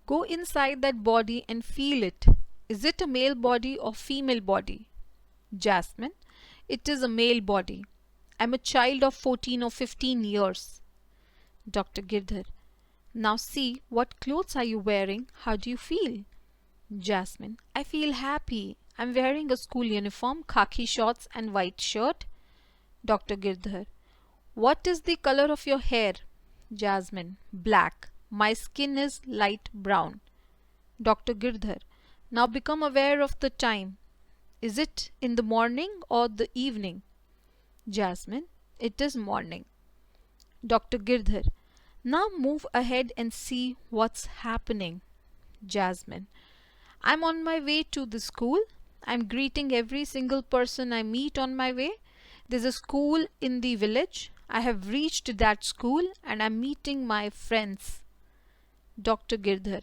go inside that body and feel it. Is it a male body or female body? Jasmine, it is a male body. I'm a child of 14 or 15 years. Dr. Girdhar, now see, what clothes are you wearing? How do you feel? Jasmine, I feel happy. I'm wearing a school uniform, khaki shorts and white shirt. Dr. Girdhar, what is the color of your hair? Jasmine, black. My skin is light brown. Dr. Girdhar, now become aware of the time. Is it in the morning or the evening? Jasmine, it is morning. Dr. Girdhar, now move ahead and see what's happening. Jasmine, I'm on my way to the school. I'm greeting every single person I meet on my way. There's a school in the village. I have reached that school and I'm meeting my friends. Dr. Girdhar,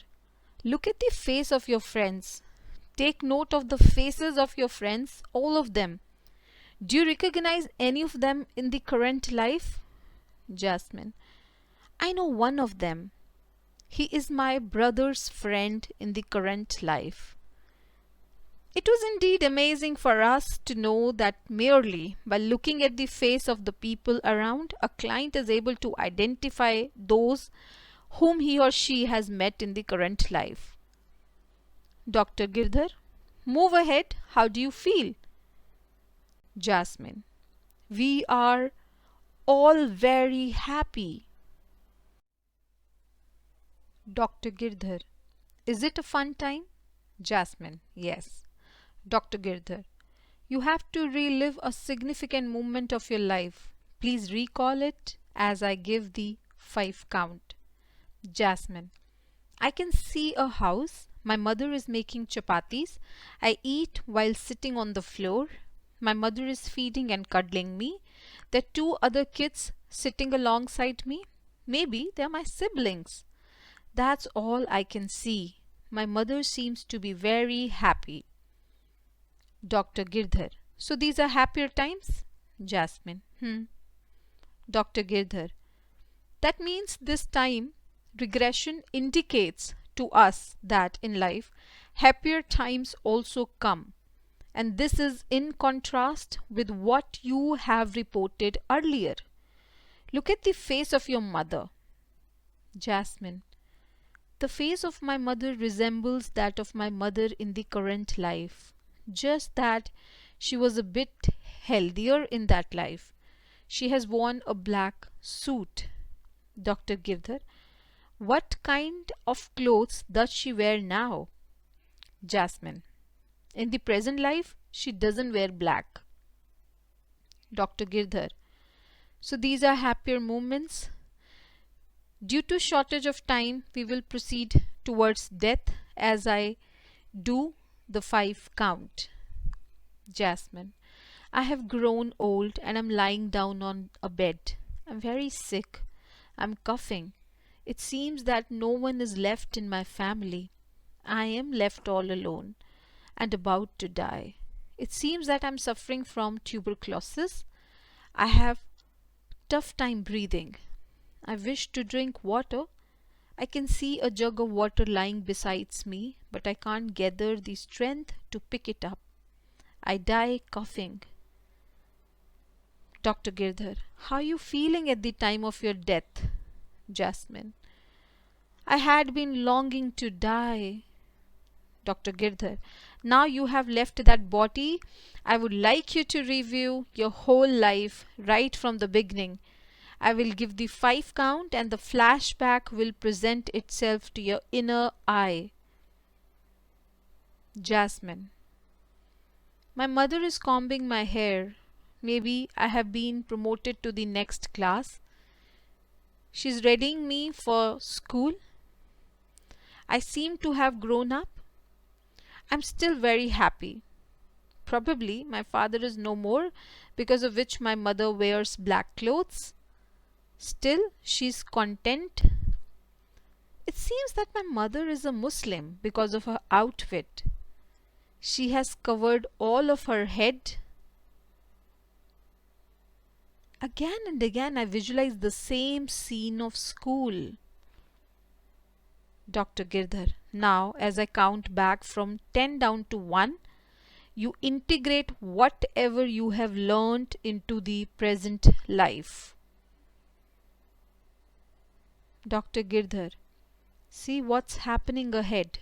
look at the face of your friends. Take note of the faces of your friends, all of them. Do you recognize any of them in the current life? Jasmine, I know one of them. He is my brother's friend in the current life. It was indeed amazing for us to know that merely by looking at the face of the people around, a client is able to identify those whom he or she has met in the current life. Dr. Girdhar, move ahead. How do you feel? Jasmine, we are all very happy. Dr. Girdhar, is it a fun time? Jasmine, yes. Dr. Girdhar, you have to relive a significant moment of your life. Please recall it as I give the 5 count. Jasmine, I can see a house. My mother is making chapatis. I eat while sitting on the floor. My mother is feeding and cuddling me. There are 2 other kids sitting alongside me. Maybe they're my siblings. That's all I can see. My mother seems to be very happy. Dr. Girdhar, so these are happier times? Jasmine, Dr. Girdhar, that means this time Regression indicates to us that in life, happier times also come. And this is in contrast with what you have reported earlier. Look at the face of your mother. Jasmine. The face of my mother resembles that of my mother in the current life. Just that she was a bit healthier in that life. She has worn a black suit. Dr. Girdhar. What kind of clothes does she wear now? Jasmine. In the present life, she doesn't wear black. Dr. Girdhar. So these are happier moments. Due to shortage of time, we will proceed towards death as I do the 5 count. Jasmine. I have grown old and am lying down on a bed. I'm very sick. I'm coughing. It seems that no one is left in my family. I am left all alone and about to die. It seems that I'm suffering from tuberculosis. I have tough time breathing. I wish to drink water. I can see a jug of water lying beside me, but I can't gather the strength to pick it up. I die coughing. Dr. Girdhar, how are you feeling at the time of your death? Jasmine, I had been longing to die. Dr. Girdhar, now you have left that body. I would like you to review your whole life right from the beginning. I will give the 5 count and the flashback will present itself to your inner eye. Jasmine, my mother is combing my hair. Maybe I have been promoted to the next class. She's readying me for school. I seem to have grown up. I'm still very happy. Probably my father is no more, because of which my mother wears black clothes. Still, she's content. It seems that my mother is a Muslim because of her outfit. She has covered all of her head. Again and again I visualize the same scene of school. Dr. Girdhar, now as I count back from 10 down to 1, you integrate whatever you have learned into the present life. Dr. Girdhar, see what's happening ahead.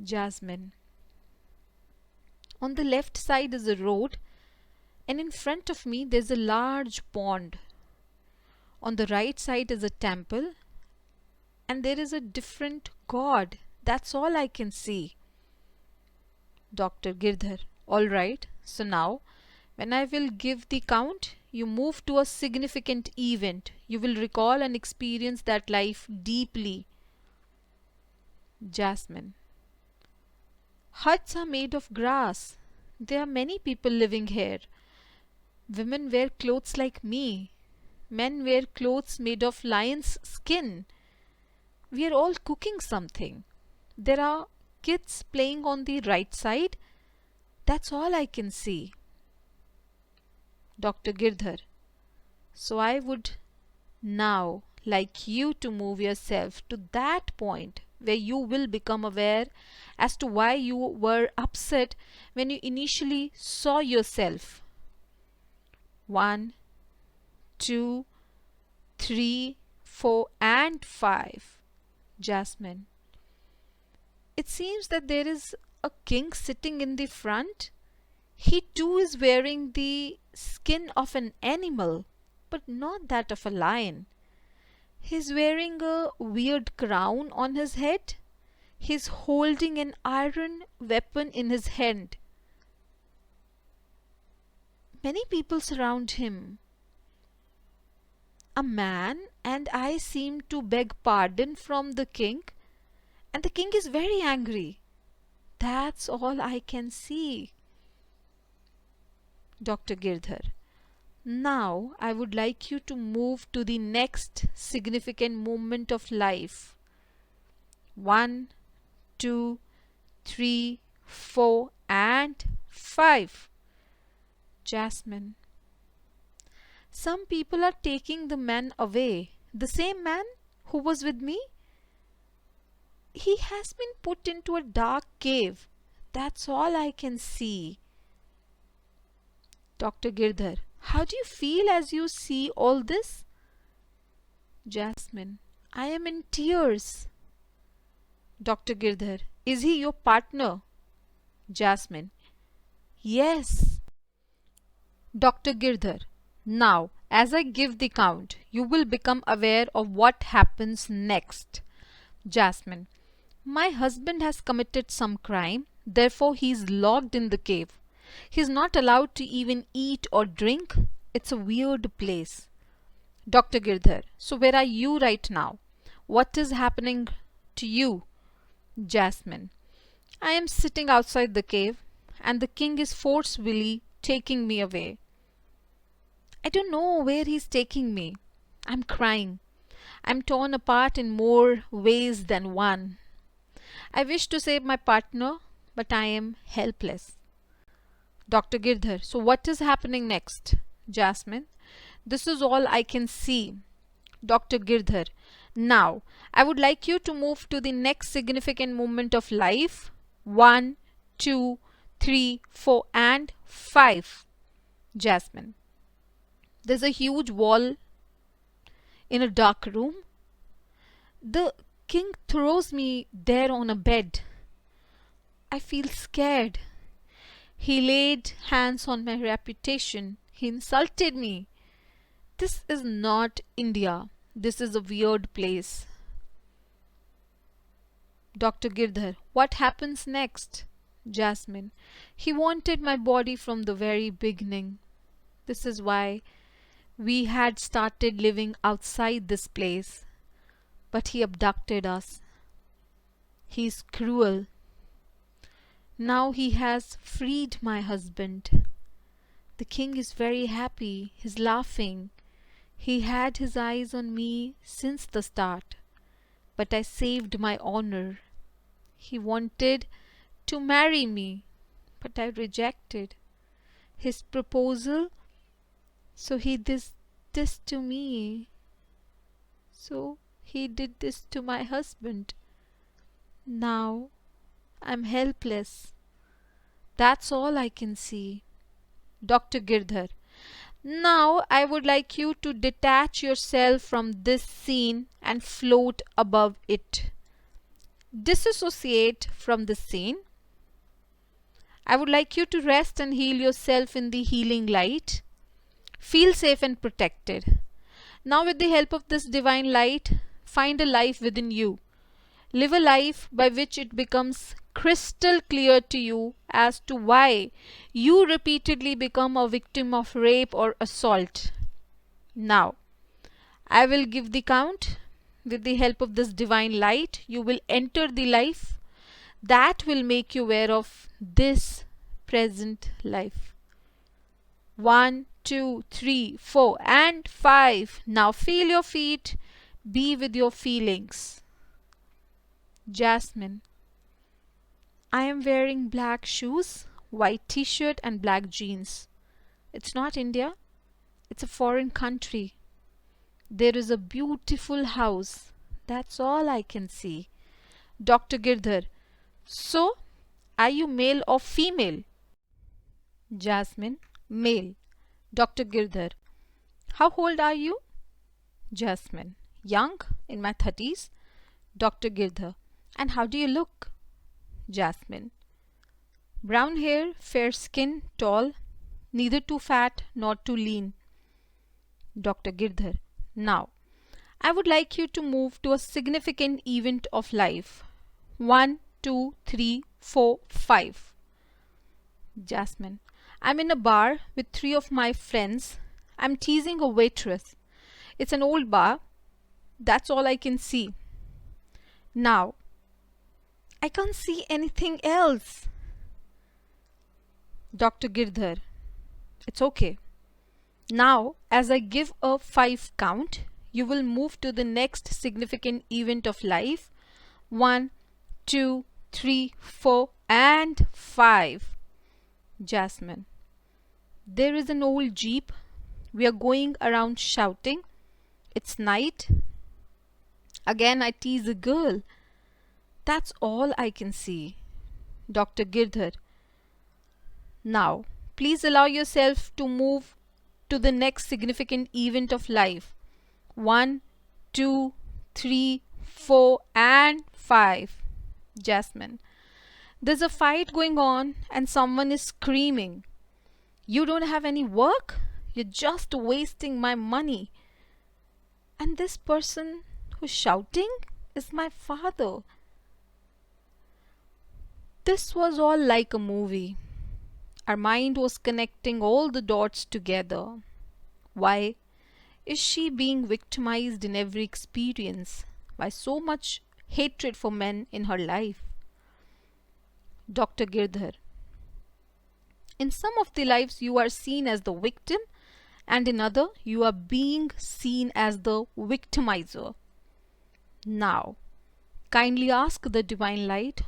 Jasmine, on the left side is a road, and in front of me there's a large pond. On the right side is a temple, and there is a different god. That's all I can see. Dr. Girdhar, all right. So now, when I will give the count, you move to a significant event. You will recall and experience that life deeply. Jasmine, huts are made of grass. There are many people living here. Women wear clothes like me. Men wear clothes made of lion's skin. We are all cooking something. There are kids playing on the right side. That's all I can see. Dr. Girdhar, so I would now like you to move yourself to that point where you will become aware as to why you were upset when you initially saw yourself. 1, 2, 3, 4 and 5. Jasmine, it seems that there is a king sitting in the front. He too is wearing the skin of an animal, but not that of a lion. He's wearing a weird crown on his head. He's holding an iron weapon in his hand. Many people surround him. A man and I seem to beg pardon from the king, and the king is very angry. That's all I can see. Dr. Girdhar, now I would like you to move to the next significant moment of life. 1, 2, 3, 4 and 5. Jasmine, some people are taking the man away. The same man who was with me? He has been put into a dark cave. That's all I can see. Dr. Girdhar, how do you feel as you see all this? Jasmine, I am in tears. Dr. Girdhar, is he your partner? Jasmine, yes. Dr. Girdhar, now as I give the count, you will become aware of what happens next. Jasmine, my husband has committed some crime, therefore he is locked in the cave. He is not allowed to even eat or drink. It's a weird place. Dr. Girdhar, so where are you right now? What is happening to you? Jasmine, I am sitting outside the cave and the king is forcefully taking me away. I don't know where he's taking me. I'm crying. I'm torn apart in more ways than one. I wish to save my partner, but I am helpless. Dr. Girdhar, so what is happening next? Jasmine, this is all I can see. Dr. Girdhar, now I would like you to move to the next significant moment of life. 1, 2, 3, 4 and 5. Jasmine, there's a huge wall in a dark room. The king throws me there on a bed. I feel scared. He laid hands on my reputation. He insulted me. This is not India. This is a weird place. Dr. Girdhar, what happens next? Jasmine, he wanted my body from the very beginning. This is why we had started living outside this place. But he abducted us. He is cruel. Now he has freed my husband. The king is very happy. He's laughing. He had his eyes on me since the start. But I saved my honor. He wanted to marry me, but I rejected his proposal. So he did this to me. So he did this to my husband. Now I'm helpless. That's all I can see. Dr. Girdhar, now I would like you to detach yourself from this scene and float above it. Disassociate from the scene. I would like you to rest and heal yourself in the healing light. Feel safe and protected. Now with the help of this divine light, find a life within you. Live a life by which it becomes crystal clear to you as to why you repeatedly become a victim of rape or assault. Now, I will give the count. With the help of this divine light, you will enter the life that will make you aware of this present life. 1, 2, 3, 4 and 5. Now feel your feet. Be with your feelings. Jasmine, I am wearing black shoes, white t-shirt and black jeans. It's not India. It's a foreign country. There is a beautiful house. That's all I can see. Dr. Girdhar, so are you male or female? Jasmine, male. Dr. Girdhar, how old are you? Jasmine, young, in my 30s. Dr. Girdhar, and how do you look? Jasmine, brown hair, fair skin, tall, neither too fat nor too lean. Dr. Girdhar, now I would like you to move to a significant event of life. 1, 2, 3, 4, 5. Jasmine, I'm in a bar with 3 of my friends. I'm teasing a waitress. It's an old bar. That's all I can see. Now, I can't see anything else. Dr. Girdhar, it's okay. Now, as I give a 5 count, you will move to the next significant event of life. 1, 2, 3, 4 and 5. Jasmine, there is an old jeep. We are going around shouting. It's night. Again I tease a girl. That's all I can see. Dr. Girdhar. Now, please allow yourself to move to the next significant event of life. 1, 2, 3, 4, and 5. Jasmine. There's a fight going on and someone is screaming. You don't have any work? You're just wasting my money. And this person who's shouting is my father. This was all like a movie. Our mind was connecting all the dots together. Why is she being victimized in every experience? Why so much hatred for men in her life? Dr. Girdhar. In some of the lives you are seen as the victim, and in other you are being seen as the victimizer. Now, kindly ask the Divine Light,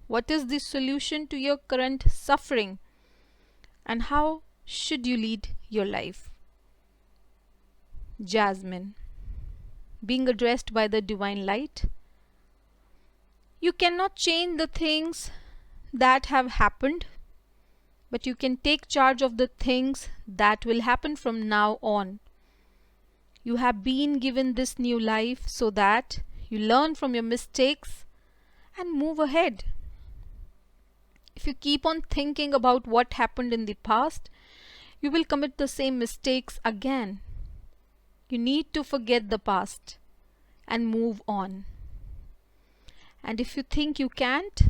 what is the solution to your current suffering? And how should you lead your life? Jasmine. Being addressed by the Divine Light. You cannot change the things that have happened, but you can take charge of the things that will happen from now on. You have been given this new life so that you learn from your mistakes and move ahead. If you keep on thinking about what happened in the past, you will commit the same mistakes again. You need to forget the past and move on. And if you think you can't,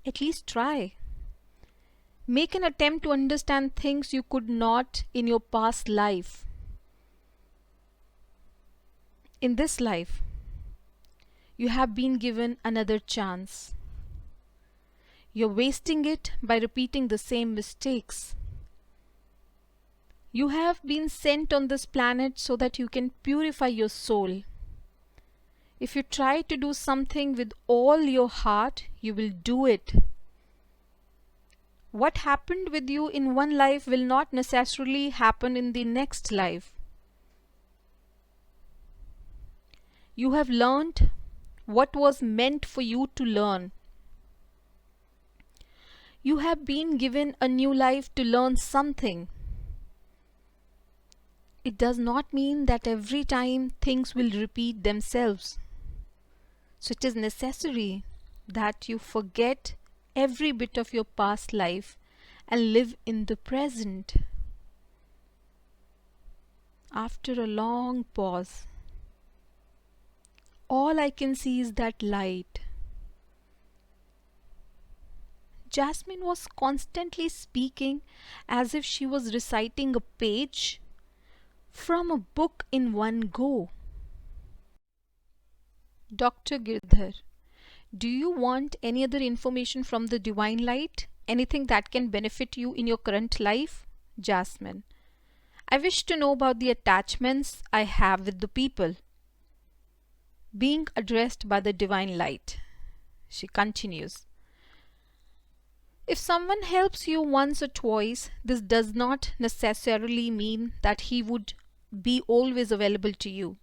at least try. Make an attempt to understand things you could not in your past life. In this life, you have been given another chance. You're wasting it by repeating the same mistakes. You have been sent on this planet so that you can purify your soul. If you try to do something with all your heart, you will do it. What happened with you in one life will not necessarily happen in the next life. You have learned what was meant for you to learn. You have been given a new life to learn something. It does not mean that every time things will repeat themselves. So it is necessary that you forget every bit of your past life and live in the present. After a long pause, all I can see is that light. Jasmine was constantly speaking as if she was reciting a page from a book in one go. Dr. Girdhar, do you want any other information from the Divine Light? Anything that can benefit you in your current life? Jasmine, I wish to know about the attachments I have with the people. Being addressed by the Divine Light. She continues. If someone helps you once or twice, this does not necessarily mean that he would be always available to you.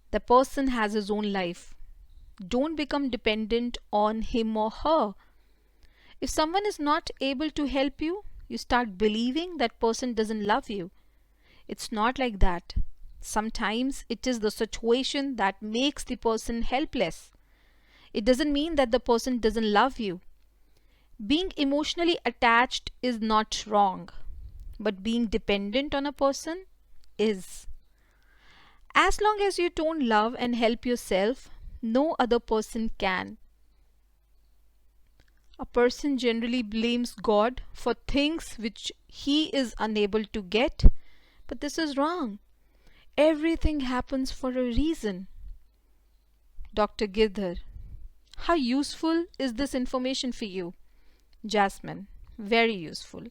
The person has his own life. Don't become dependent on him or her. If someone is not able to help you, you start believing that person doesn't love you. It's not like that. Sometimes it is the situation that makes the person helpless. It doesn't mean that the person doesn't love you. Being emotionally attached is not wrong, but being dependent on a person is. As long as you don't love and help yourself, no other person can. A person generally blames God for things which he is unable to get, but this is wrong. Everything happens for a reason. Dr. Girdhar, how useful is this information for you? Jasmine, very useful.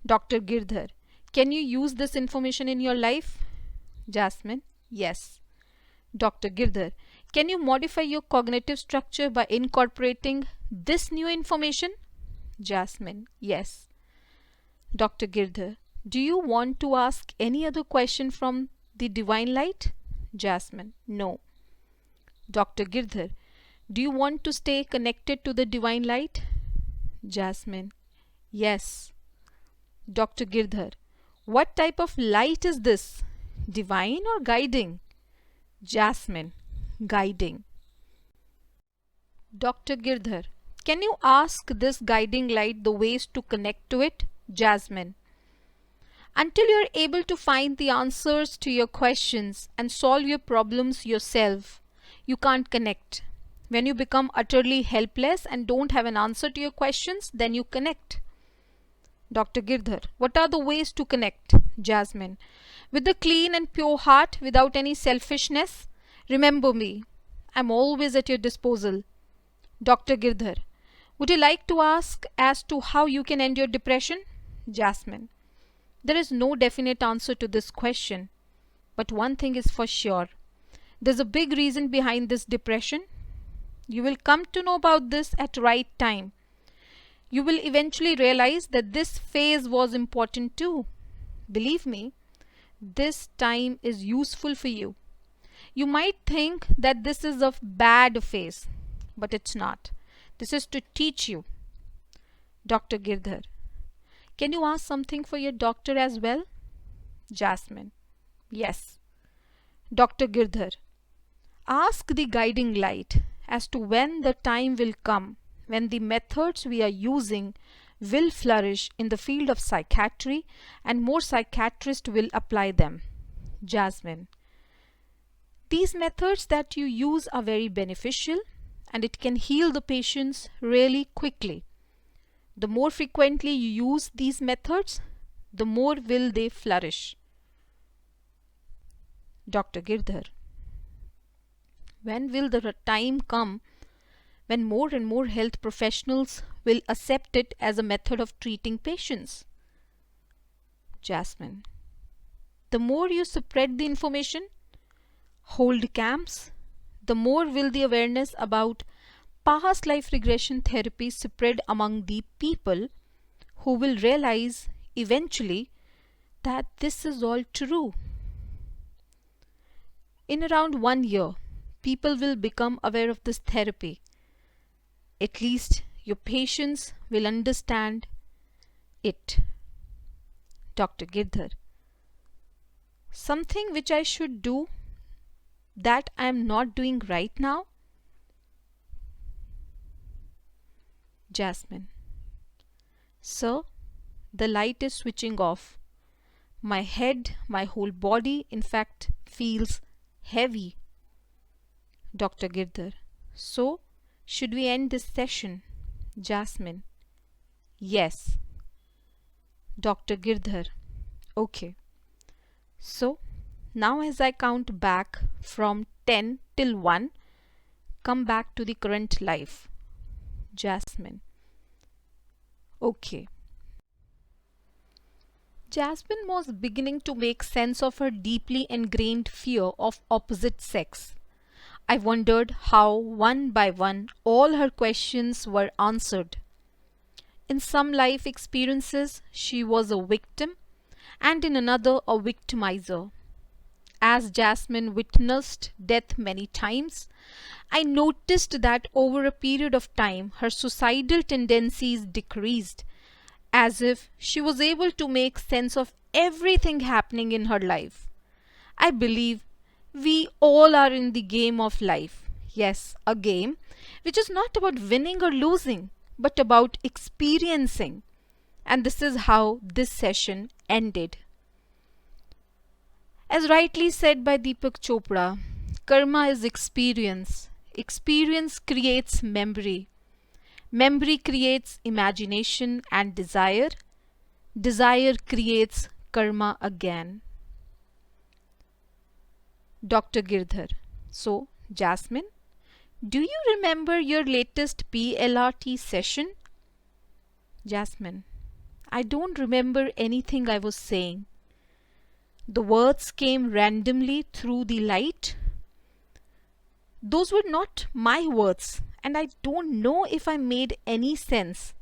Dr. Girdhar, can you use this information in your life? Jasmine, yes. Dr. Girdhar, can you modify your cognitive structure by incorporating this new information? Jasmine, yes. Dr. Girdhar, do you want to ask any other question from the divine light? Jasmine. No. Dr. Girdhar. Do you want to stay connected to the divine light? Jasmine. Yes. Dr. Girdhar. What type of light is this? Divine or guiding? Jasmine. Guiding. Dr. Girdhar. Can you ask this guiding light the ways to connect to it? Jasmine. Until you are able to find the answers to your questions and solve your problems yourself, you can't connect. When you become utterly helpless and don't have an answer to your questions, then you connect. Dr. Girdhar. What are the ways to connect? Jasmine. With a clean and pure heart, without any selfishness. Remember me. I'm always at your disposal. Dr. Girdhar. Would you like to ask as to how you can end your depression? Jasmine. There is no definite answer to this question. But one thing is for sure. There's a big reason behind this depression. You will come to know about this at right time. You will eventually realize that this phase was important too. Believe me, this time is useful for you. You might think that this is a bad phase, but it's not. This is to teach you. Dr. Girdhar. Can you ask something for your doctor as well? Jasmine. Yes. Dr. Girdhar. Ask the guiding light as to when the time will come when the methods we are using will flourish in the field of psychiatry and more psychiatrists will apply them. Jasmine. These methods that you use are very beneficial and it can heal the patients really quickly. The more frequently you use these methods, the more will they flourish. Dr. Girdhar. When will the time come when more and more health professionals will accept it as a method of treating patients? Jasmine. The more you spread the information, hold camps, the more will the awareness about past life regression therapy spread among the people who will realize eventually that this is all true. In around 1 year, people will become aware of this therapy. At least your patients will understand it. Dr. Girdhar. Something which I should do that I am not doing right now? Jasmine. Sir, the light is switching off. My head, my whole body, in fact, feels heavy. Dr. Girdhar. So, should we end this session? Jasmine. Yes. Dr. Girdhar. Okay. So, now as I count back from 10 till 1, come back to the current life. Jasmine. Okay. Jasmine was beginning to make sense of her deeply ingrained fear of opposite sex. I wondered how, one by one, all her questions were answered. In some life experiences, she was a victim, and in another, a victimizer. As Jasmine witnessed death many times, I noticed that over a period of time, her suicidal tendencies decreased, as if she was able to make sense of everything happening in her life. I believe we all are in the game of life. Yes, a game which is not about winning or losing, but about experiencing. And this is how this session ended. As rightly said by Deepak Chopra, karma is experience. Experience creates memory. Memory creates imagination and desire. Desire creates karma again. Dr. Girdhar. So, Jasmine, do you remember your latest PLRT session? Jasmine. I don't remember anything I was saying. The words came randomly through the light. Those were not my words, and I don't know if I made any sense.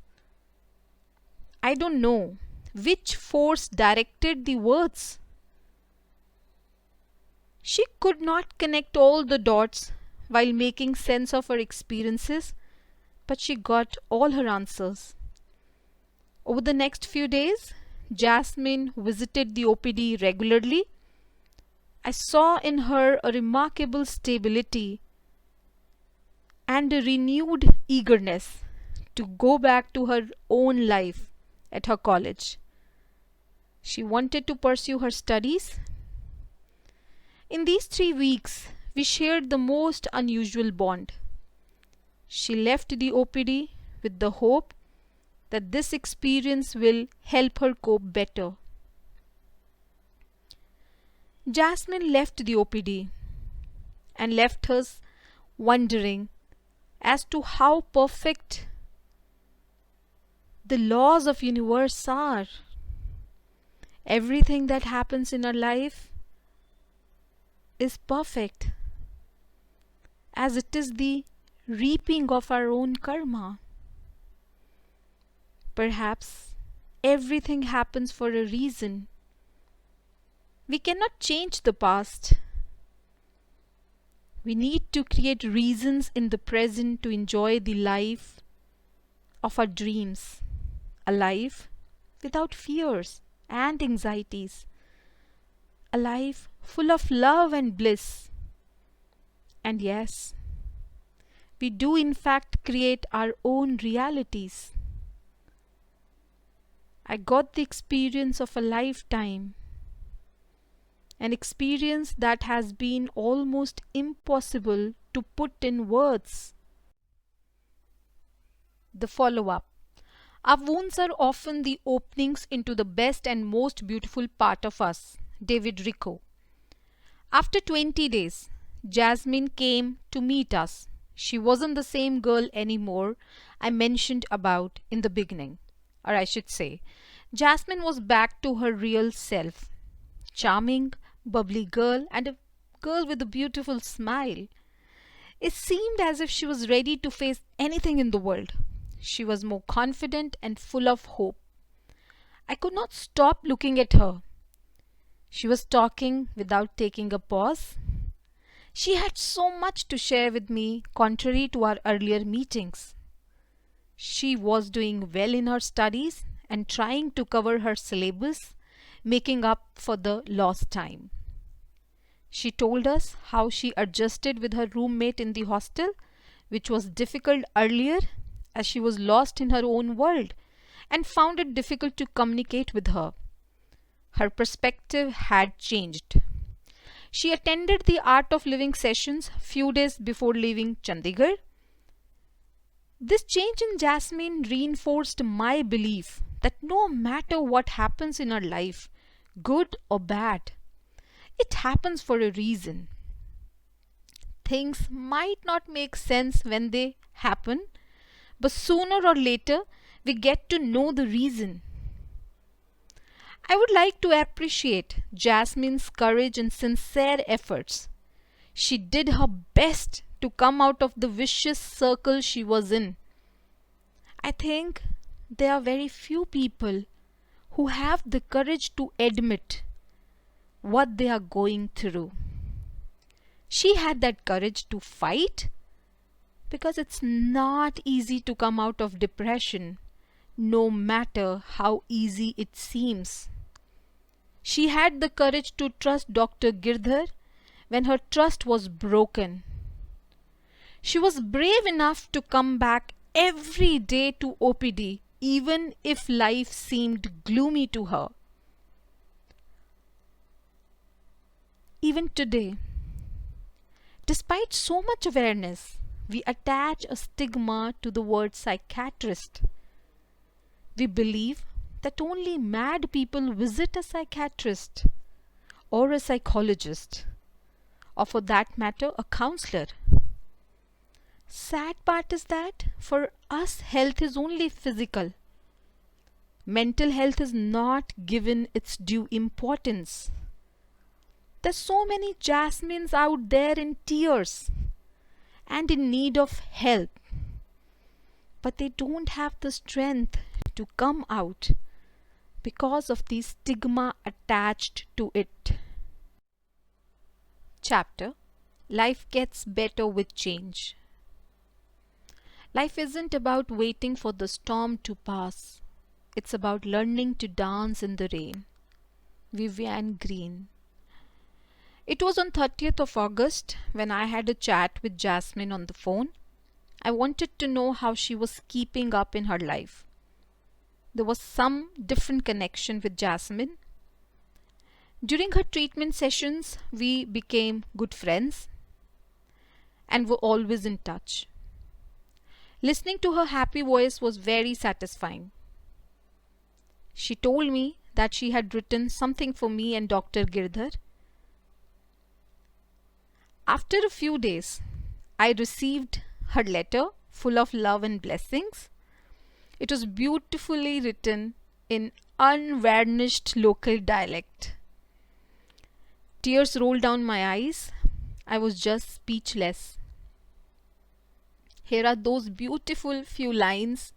I don't know which force directed the words. She could not connect all the dots while making sense of her experiences, but she got all her answers. Over the next few days, Jasmine visited the OPD regularly. I saw in her a remarkable stability and a renewed eagerness to go back to her own life at her college. She wanted to pursue her studies. In these 3 weeks, we shared the most unusual bond. She left the OPD with the hope that this experience will help her cope better. Jasmine left the OPD and left us wondering as to how perfect the laws of universe are. Everything that happens in our life is perfect, as it is the reaping of our own karma. Perhaps everything happens for a reason. We cannot change the past. We need to create reasons in the present to enjoy the life of our dreams, a life without fears and anxieties, a life full of love and bliss. And yes, we do in fact create our own realities. I got the experience of a lifetime, an experience that has been almost impossible to put in words. The follow-up. Our wounds are often the openings into the best and most beautiful part of us. David Rico. After 20 days, Jasmine came to meet us. She wasn't the same girl anymore I mentioned about in the beginning. Or I should say, Jasmine was back to her real self. Charming, bubbly girl and a girl with a beautiful smile. It seemed as if she was ready to face anything in the world. She was more confident and full of hope. I could not stop looking at her. She was talking without taking a pause. She had so much to share with me, contrary to our earlier meetings. She was doing well in her studies and trying to cover her syllabus, making up for the lost time. She told us how she adjusted with her roommate in the hostel, which was difficult earlier as she was lost in her own world and found it difficult to communicate with her. Her perspective had changed. She attended the Art of Living sessions few days before leaving Chandigarh. This change in Jasmine reinforced my belief that no matter what happens in our life, good or bad, it happens for a reason. Things might not make sense when they happen, but sooner or later we get to know the reason. I would like to appreciate Jasmine's courage and sincere efforts. She did her best to come out of the vicious circle she was in. I think there are very few people who have the courage to admit what they are going through. She had that courage to fight because it's not easy to come out of depression, no matter how easy it seems. She had the courage to trust Dr. Girdhar when her trust was broken. She was brave enough to come back every day to OPD, even if life seemed gloomy to her. Even today, despite so much awareness, we attach a stigma to the word psychiatrist. We believe that only mad people visit a psychiatrist or a psychologist, or for that matter, a counselor. Sad part is that for us, health is only physical. Mental health is not given its due importance. There's so many Jasmines out there in tears and in need of help, but they don't have the strength to come out because of the stigma attached to it. Chapter: Life Gets Better with Change. Life isn't about waiting for the storm to pass. It's about learning to dance in the rain. Vivian Green. It was on 30th of August when I had a chat with Jasmine on the phone. I wanted to know how she was keeping up in her life. There was some different connection with Jasmine. During her treatment sessions, we became good friends and were always in touch. Listening to her happy voice was very satisfying. She told me that she had written something for me and Dr. Girdhar. After a few days, I received her letter full of love and blessings. It was beautifully written in unvarnished local dialect. Tears rolled down my eyes. I was just speechless. Here are those beautiful few lines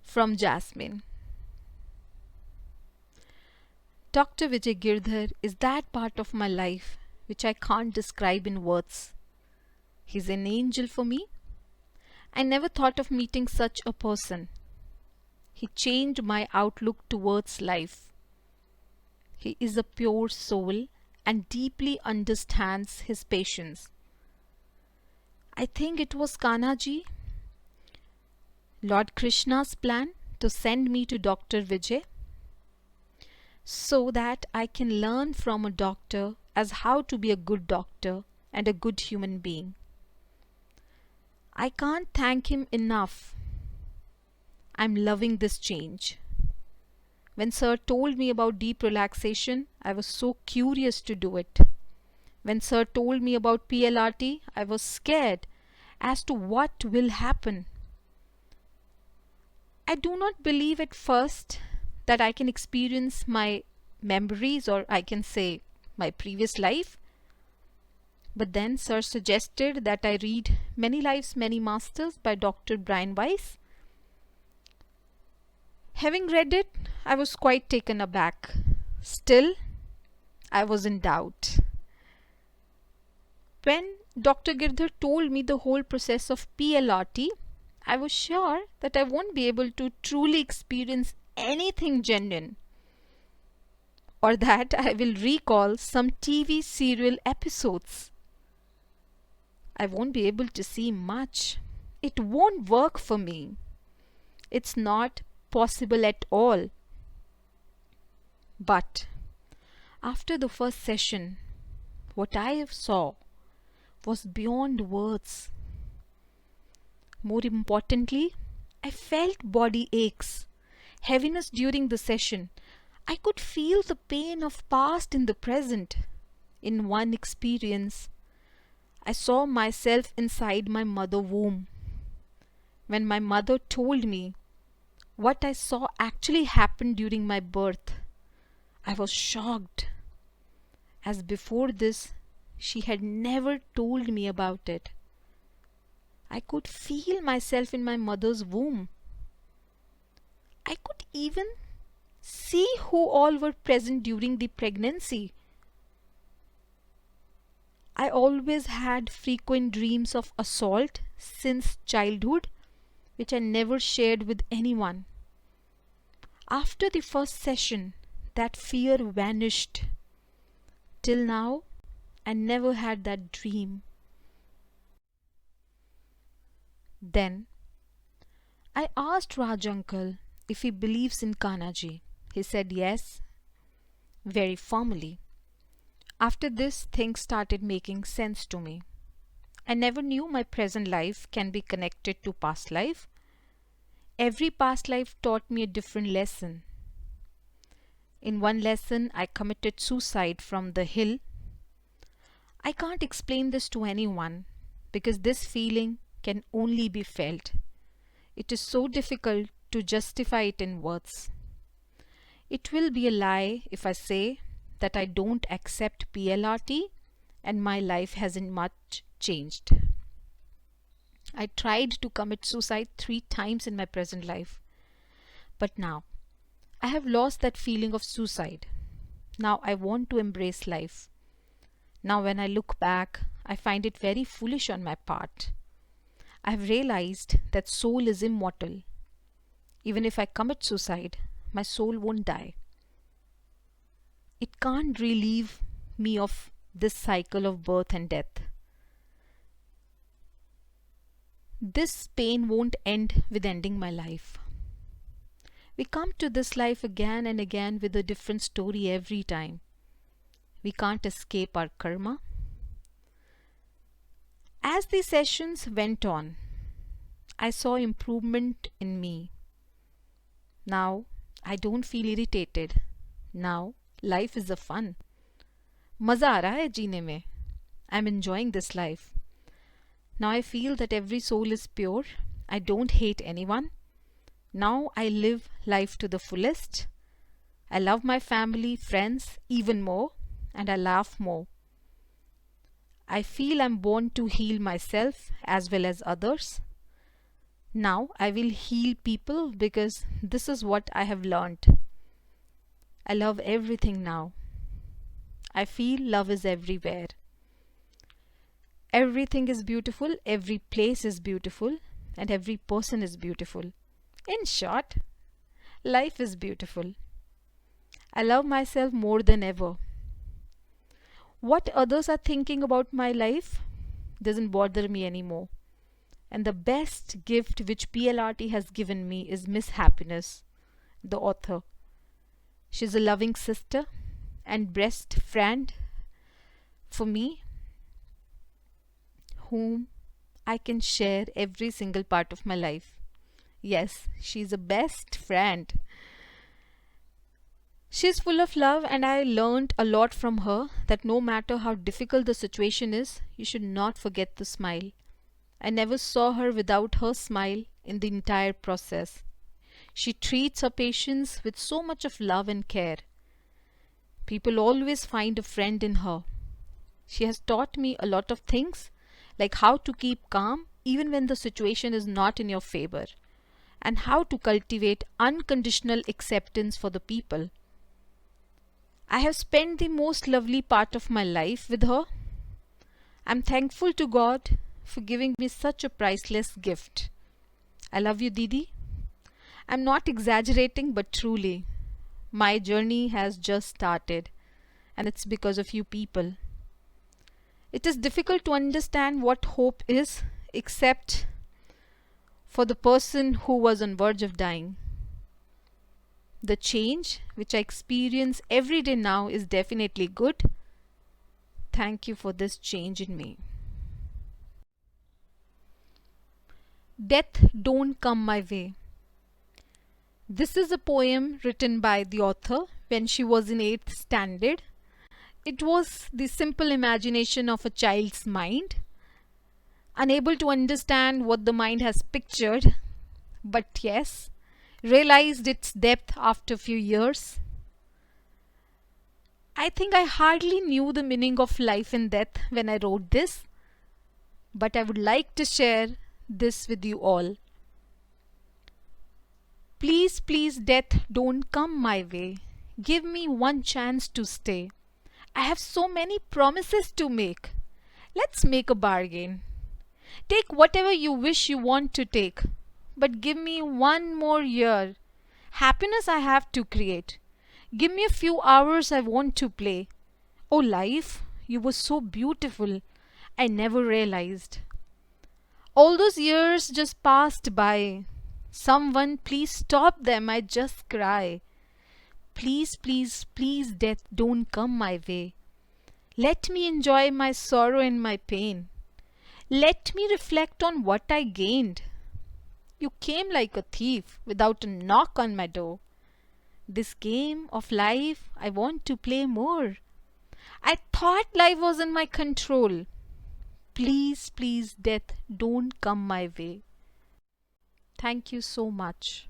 from Jasmine. Dr. Vijay Girdhar is that part of my life which I can't describe in words. He's an angel for me. I never thought of meeting such a person. He changed my outlook towards life. He is a pure soul and deeply understands his patients. I think it was Kanaji, Lord Krishna's plan to send me to Dr. Vijay so that I can learn from a doctor as how to be a good doctor and a good human being. I can't thank him enough. I'm loving this change. When Sir told me about deep relaxation, I was so curious to do it. When Sir told me about PLRT, I was scared as to what will happen. I do not believe at first that I can experience my memories, or I can say my previous life. But then Sir suggested that I read Many Lives, Many Masters by Dr. Brian Weiss. Having read it, I was quite taken aback. Still, I was in doubt. When Dr. Girdhar told me the whole process of PLRT, I was sure that I won't be able to truly experience anything genuine, or that I will recall some TV serial episodes. I won't be able to see much. It won't work for me. It's not possible at all. But after the first session, what I saw was beyond words. More importantly, I felt body aches, heaviness during the session. I could feel the pain of past in the present. In one experience, I saw myself inside my mother womb. When my mother told me what I saw actually happened during my birth, I was shocked, as before this she had never told me about it. I could feel myself in my mother's womb. I could even see who all were present during the pregnancy. I always had frequent dreams of assault since childhood, which I never shared with anyone. After the first session, that fear vanished. Till now, I never had that dream. Then, I asked Raj uncle if he believes in Kanaji. He said yes, very formally. After this, things started making sense to me. I never knew my present life can be connected to past life. Every past life taught me a different lesson. In one lesson, I committed suicide from the hill. I can't explain this to anyone because this feeling can only be felt. It is so difficult to justify it in words. It will be a lie if I say that I don't accept PLRT and my life hasn't much changed. I tried to commit suicide 3 times in my present life. But now, I have lost that feeling of suicide. Now I want to embrace life. Now, when I look back, I find it very foolish on my part. I have realized that soul is immortal. Even if I commit suicide, my soul won't die. It can't relieve me of this cycle of birth and death. This pain won't end with ending my life. We come to this life again and again with a different story every time. We can't escape our karma. As the sessions went on, I saw improvement in me. Now I don't feel irritated. Now life is a fun. मज़ा आ रहा है जीने में. I'm enjoying this life. Now I feel that every soul is pure. I don't hate anyone. Now I live life to the fullest. I love my family, friends even more, and I laugh more. I feel I'm born to heal myself as well as others. Now I will heal people because this is what I have learned. I love everything now. I feel love is everywhere. Everything is beautiful, every place is beautiful, and every person is beautiful. In short, life is beautiful. I love myself more than ever. What others are thinking about my life doesn't bother me anymore. And the best gift which PLRT has given me is Miss Happiness, the author. She's a loving sister and best friend for me, whom I can share every single part of my life. Yes, she's a best friend. She's full of love, and I learned a lot from her that no matter how difficult the situation is, you should not forget to smile. I never saw her without her smile in the entire process. She treats her patients with so much of love and care. People always find a friend in her. She has taught me a lot of things, like how to keep calm even when the situation is not in your favor, and how to cultivate unconditional acceptance for the people. I have spent the most lovely part of my life with her. I'm thankful to God for giving me such a priceless gift. I love you, Didi. I'm not exaggerating, but truly, my journey has just started, and it's because of you people. It is difficult to understand what hope is, except for the person who was on verge of dying. The change which I experience every day now is definitely good. Thank you for this change in me. Death don't come my way. This is a poem written by the author when she was in 8th standard. It was the simple imagination of a child's mind, unable to understand what the mind has pictured, but yes, realized its depth after a few years. I think I hardly knew the meaning of life and death when I wrote this, but I would like to share this with you all. Please, please, death, don't come my way. Give me one chance to stay. I have so many promises to make. Let's make a bargain. Take whatever you wish you want to take, but give me one more year. Happiness I have to create. Give me a few hours I want to play. Oh life, you were so beautiful. I never realized. All those years just passed by. Someone please stop them, I just cry. Please, please, please, death, don't come my way. Let me enjoy my sorrow and my pain. Let me reflect on what I gained. You came like a thief without a knock on my door. This game of life I want to play more. I thought life was in my control. Please, please, death, don't come my way. Thank you so much.